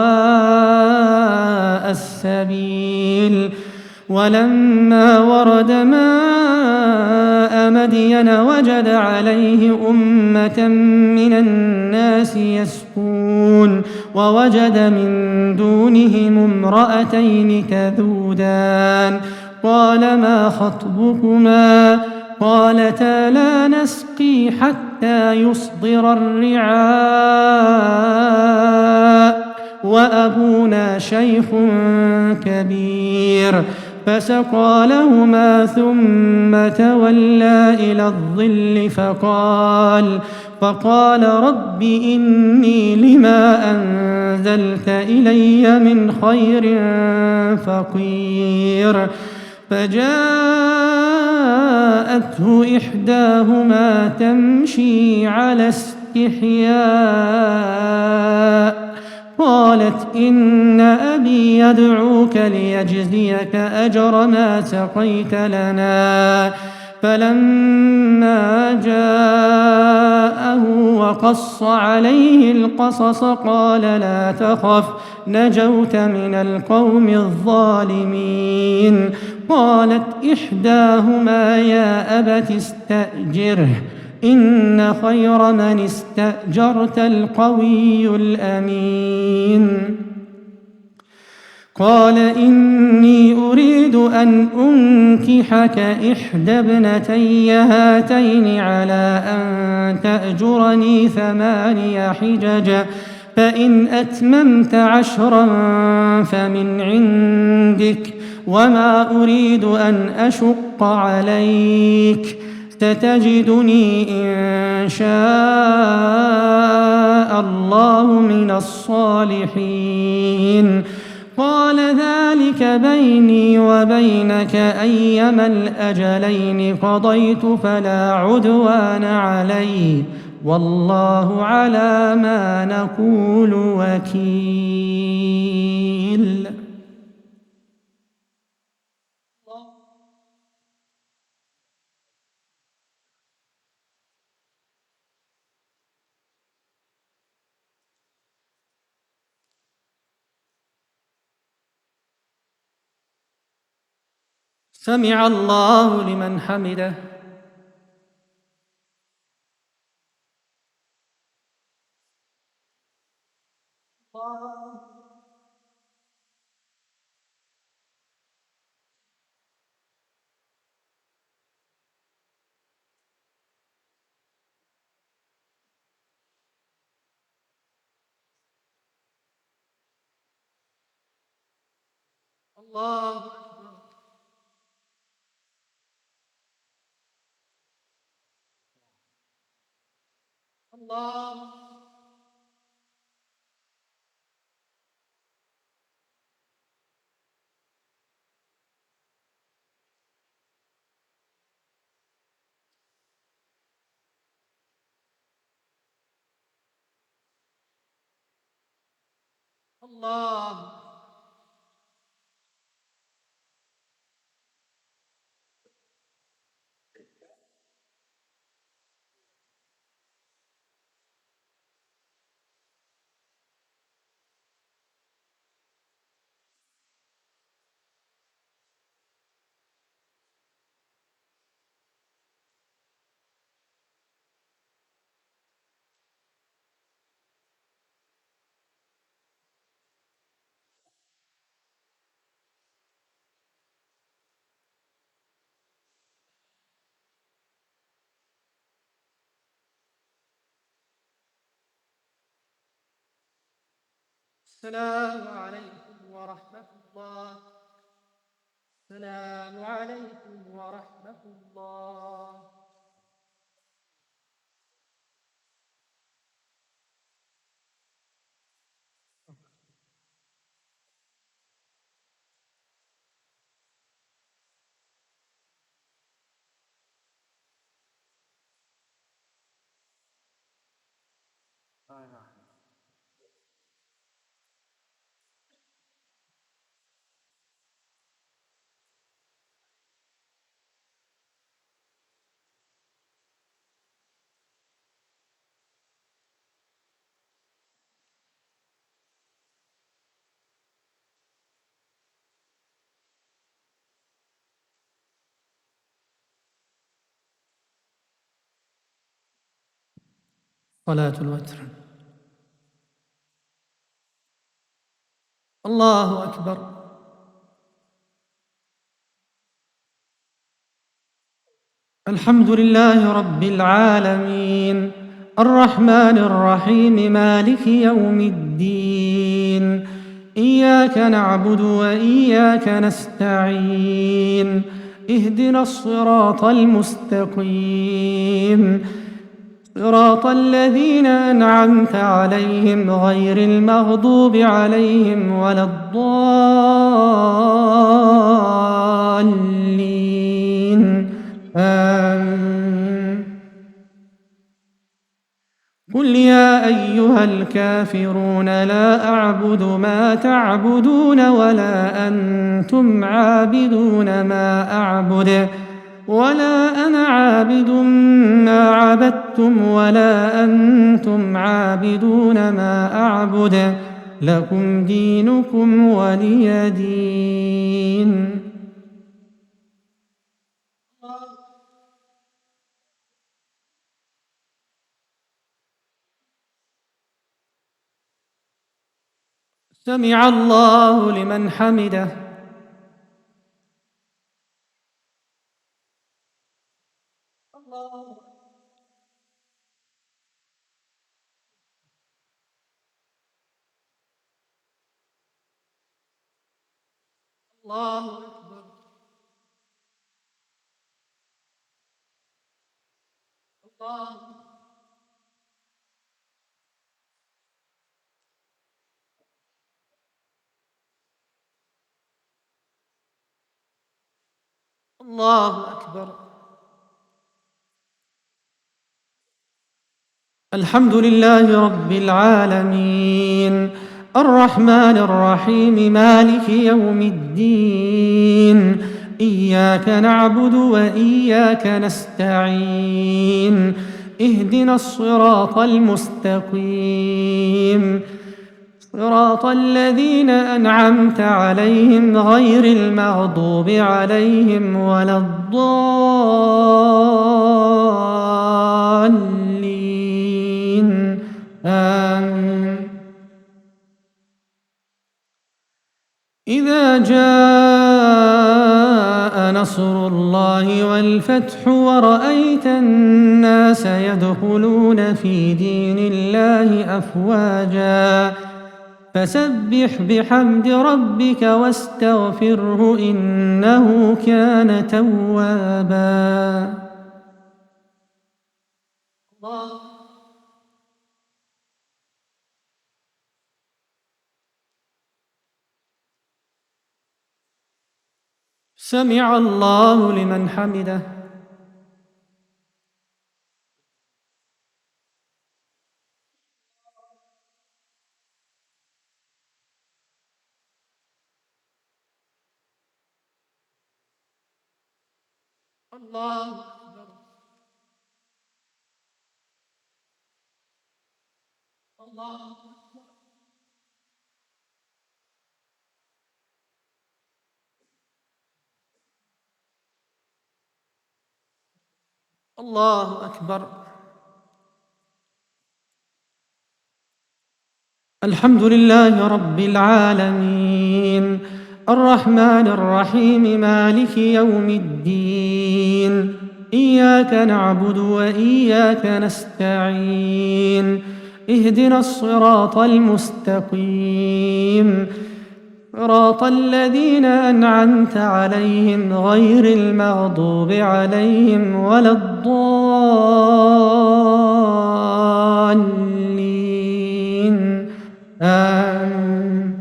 السبيل ولما ورد ماء مدين وجد عليه أمة من الناس يسقون ووجد من دونهم امرأتين تذودان قال ما خطبكما قالتا لا نسقي حتى يصدر الرعاء وأبونا شيخ كبير فسقى لهما ثم تولى إلى الظل فقال رب إني لما أنزلت إلي من خير فقير فجاءته إحداهما تمشي على استحياء قالت إن أبي يدعوك ليجزيك أجر ما سقيت لنا فلما جاءه وقص عليه القصص قال لا تخف نجوت من القوم الظالمين قالت إحداهما يا أبت استأجره إن خير من استأجرت القوي الأمين قال إني أريد أن أنكحك إحدى ابنتي هاتين على أن تأجرني 8 حجج فإن أتممت 10 فمن عندك وما أريد أن أشق عليك ستجدني إن شاء الله من الصالحين قال ذلك بيني وبينك أيما الأجلين قضيت فلا عدوان علي والله على ما نقول وكيل سمع الله لمن حمده الله الله الله. السلام عليكم ورحمة الله. السلام عليكم ورحمة الله. صلاة الوتر. الله أكبر. الحمد لله رب العالمين، الرحمن الرحيم، مالك يوم الدين. إياك نعبد وإياك نستعين، اهدنا الصراط المستقيم، صراط الذين أنعمت عليهم غير المغضوب عليهم ولا الضالين. آمين. قل يا أيها الكافرون لا أعبد ما تعبدون ولا أنتم عابدون ما أعبد ولا أنا عابد ما عبدتم ولا أنتم عابدون ما أعبد، لكم دينكم ولي دين. سمع الله لمن حمده. الله. الله أكبر. الله. الله أكبر. الحمد لله رب العالمين، الرحمن الرحيم، مالك يوم الدين. إياك نعبد وإياك نستعين، اهدنا الصراط المستقيم، صراط الذين أنعمت عليهم غير المغضوب عليهم ولا الضالين. آمين. إذا جاء نصر الله والفتح ورأيت الناس يدخلون في دين الله أفواجا فسبح بحمد ربك واستغفره إنه كان توابا. الله. سمع الله لمن حمده. الله أكبر. الله أكبر. الله أكبر. الحمد لله رب العالمين، الرحمن الرحيم، مالك يوم الدين، إياك نعبد وإياك نستعين، اهدنا الصراط المستقيم، صراط الذين أنعمت عليهم غير المغضوب عليهم ولا الضالين، آمين.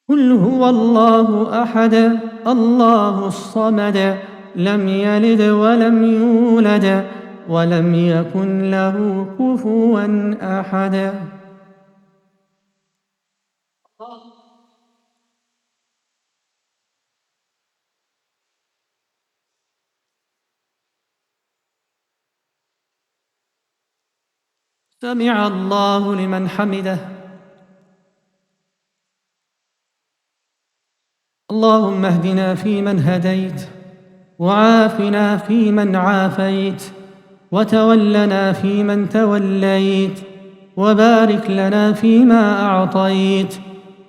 قل هو الله أحد الله الصمد لم يلد ولم يولد ولم يكن له كفوا أحد. سمع الله لمن حمده. اللهم اهدنا فيمن هديت، وعافنا فيمن عافيت، وتولنا فيمن توليت، وبارك لنا فيما أعطيت،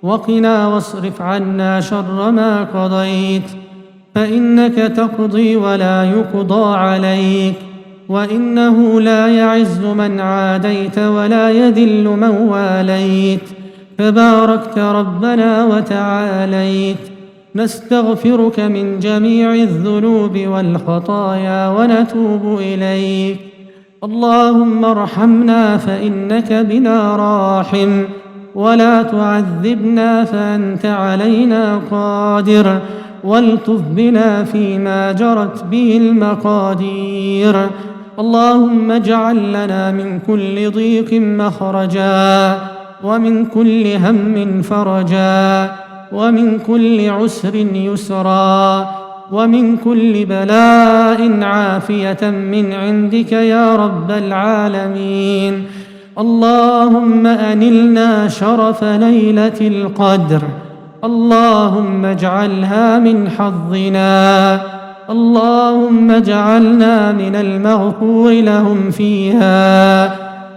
وقنا واصرف عنا شر ما قضيت، فإنك تقضي ولا يقضى عليك، وإنه لا يعز من عاديت ولا يذل من واليت، تباركت ربنا وتعاليت. نستغفرك من جميع الذنوب والخطايا ونتوب إليك. اللهم ارحمنا فإنك بنا راحم، ولا تعذبنا فأنت علينا قادر، والطف بنا فيما جرت به المقادير. اللهم اجعل لنا من كل ضيق مخرجا، ومن كل هم فرجا، ومن كل عسر يسرا، ومن كل بلاء عافية من عندك يا رب العالمين. اللهم أنلنا شرف ليلة القدر، اللهم اجعلها من حظنا، اللهم اجعلنا من المغفور لهم فيها،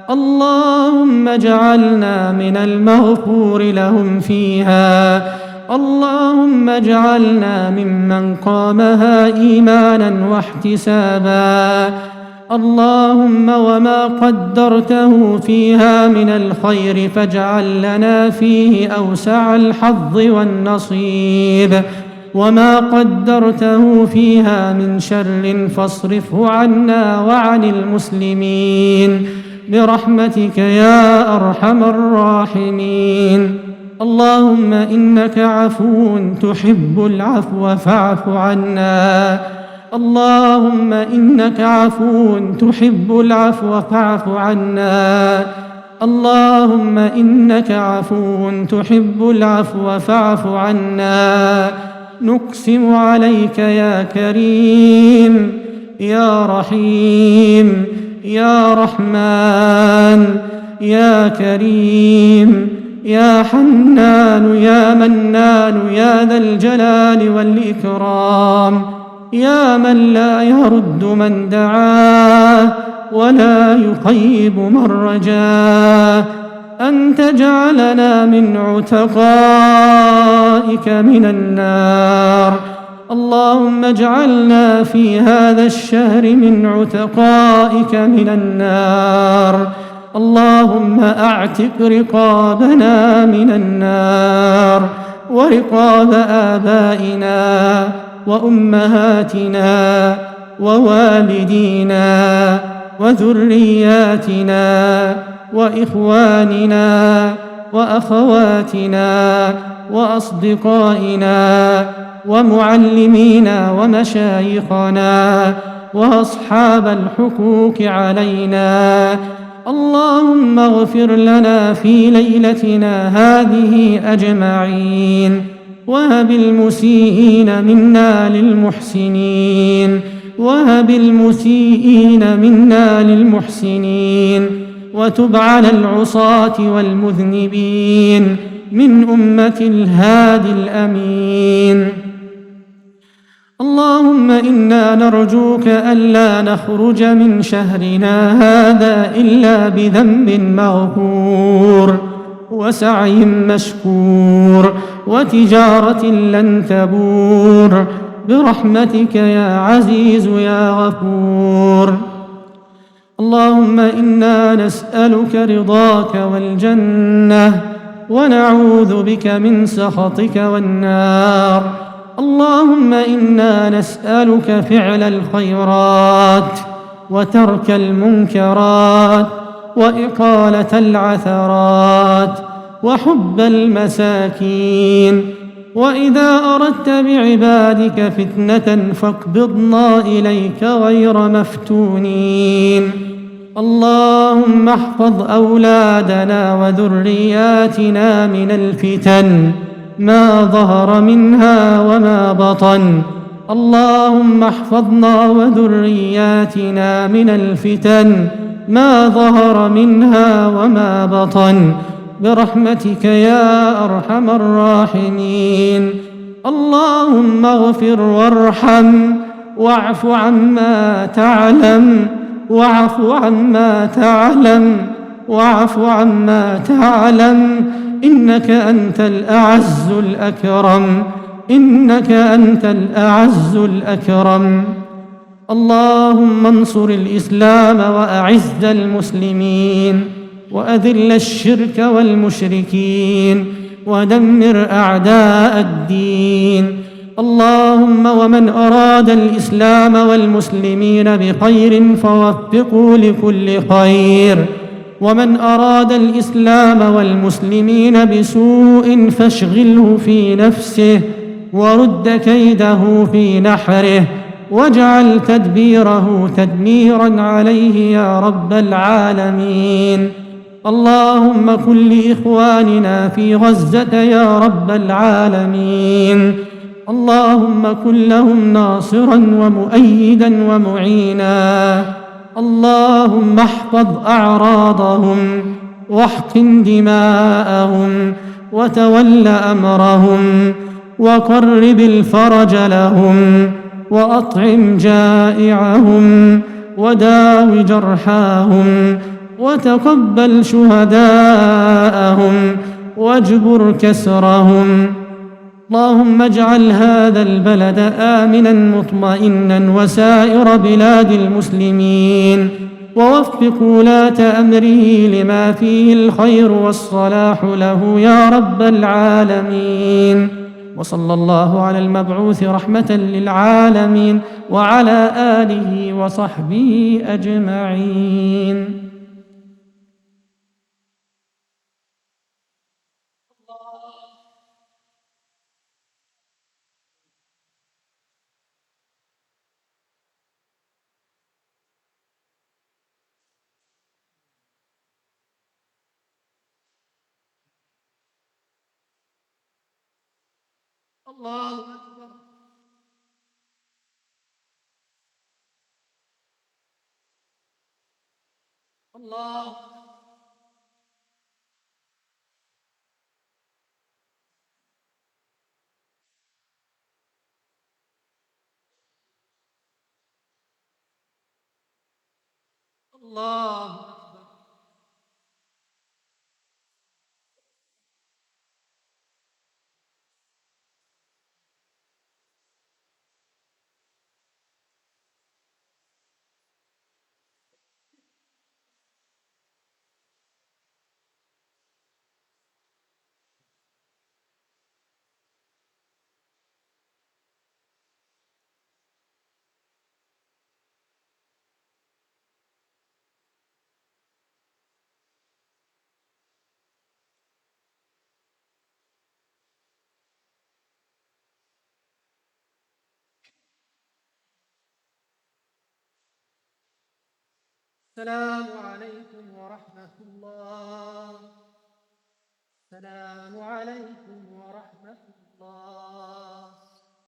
اللهم اجعلنا من المغفور لهم فيها، اللهم اجعلنا ممن قامها إيمانا واحتسابا. اللهم وما قدرته فيها من الخير فاجعل لنا فيه أوسع الحظ والنصيب، وما قدرته فيها من شر فاصرفه عنا وعن المسلمين برحمتك يا أرحم الراحمين. اللهم إنك عفو تحب العفو فاعف عنا، اللهم إنك عفو تحب العفو فاعف عنا، اللهم إنك عفو تحب العفو فاعف عنا. نقسم عليك يا كريم يا رحيم يا رحمن يا كريم يا حنان يا منان يا ذا الجلال والإكرام، يا من لا يرد من دعاه ولا يخيب من رجاه، أن تجعلنا من عتقائك من النار. اللهم اجعلنا في هذا الشهر من عتقائك من النار. اللهم أعتق رقابنا من النار، ورقاب آبائنا وأمهاتنا ووالدينا وذرياتنا وإخواننا وأخواتنا وأصدقائنا ومعلمينا ومشايخنا وأصحاب الحقوق علينا. اللهم اغفر لنا في ليلتنا هذه أجمعين، وهب المسيئين منا للمحسنين وهب المسيئين منا للمحسنين وتب على العصاة والمذنبين من أمة الهادي الأمين. اللهم إنا نرجوك ألا نخرج من شهرنا هذا إلا بذنب مغفور وسعي مشكور وتجارة لن تبور برحمتك يا عزيز يا غفور. اللهم إنا نسألك رضاك والجنة ونعوذ بك من سخطك والنار. اللهم إنا نسألك فعل الخيرات وترك المنكرات وإقالة العثرات وحب المساكين، وإذا أردت بعبادك فتنة فاقبضنا إليك غير مفتونين. اللهم احفظ أولادنا وذرياتنا من الفتن ما ظهر منها وما بطن. اللهم احفظنا وذرياتنا من الفتن ما ظهر منها وما بطن برحمتك يا أرحم الراحمين. اللهم اغفر وارحم واعف عما تعلم واعف عما تعلم واعف عما تعلم إنك أنت الأعز الأكرم إنك أنت الأعز الأكرم. اللهم انصر الإسلام وأعز المسلمين وأذل الشرك والمشركين ودمر أعداء الدين. اللهم ومن أراد الإسلام والمسلمين بخير فوفقه لكل خير، ومن أراد الإسلام والمسلمين بسوء فاشغله في نفسه ورد كيده في نحره واجعل تدبيره تدميرا عليه يا رب العالمين. اللهم كن لإخواننا في غزة يا رب العالمين. اللهم كن لهم ناصرا ومؤيدا ومعينا. اللهم احفظ أعراضهم واحقن دماءهم وتول أمرهم وقرب الفرج لهم وأطعم جائعهم وداو جرحاهم وتقبل شهداءهم واجبر كسرهم. اللهم اجعل هذا البلد آمنا مطمئنا وسائر بلاد المسلمين، ووفق ولاة أمره لما فيه الخير والصلاح له يا رب العالمين. وصلى الله على المبعوث رحمة للعالمين وعلى آله وصحبه أجمعين. الله أكبر. الله الله أكبر. السلام عليكم ورحمة الله. السلام عليكم.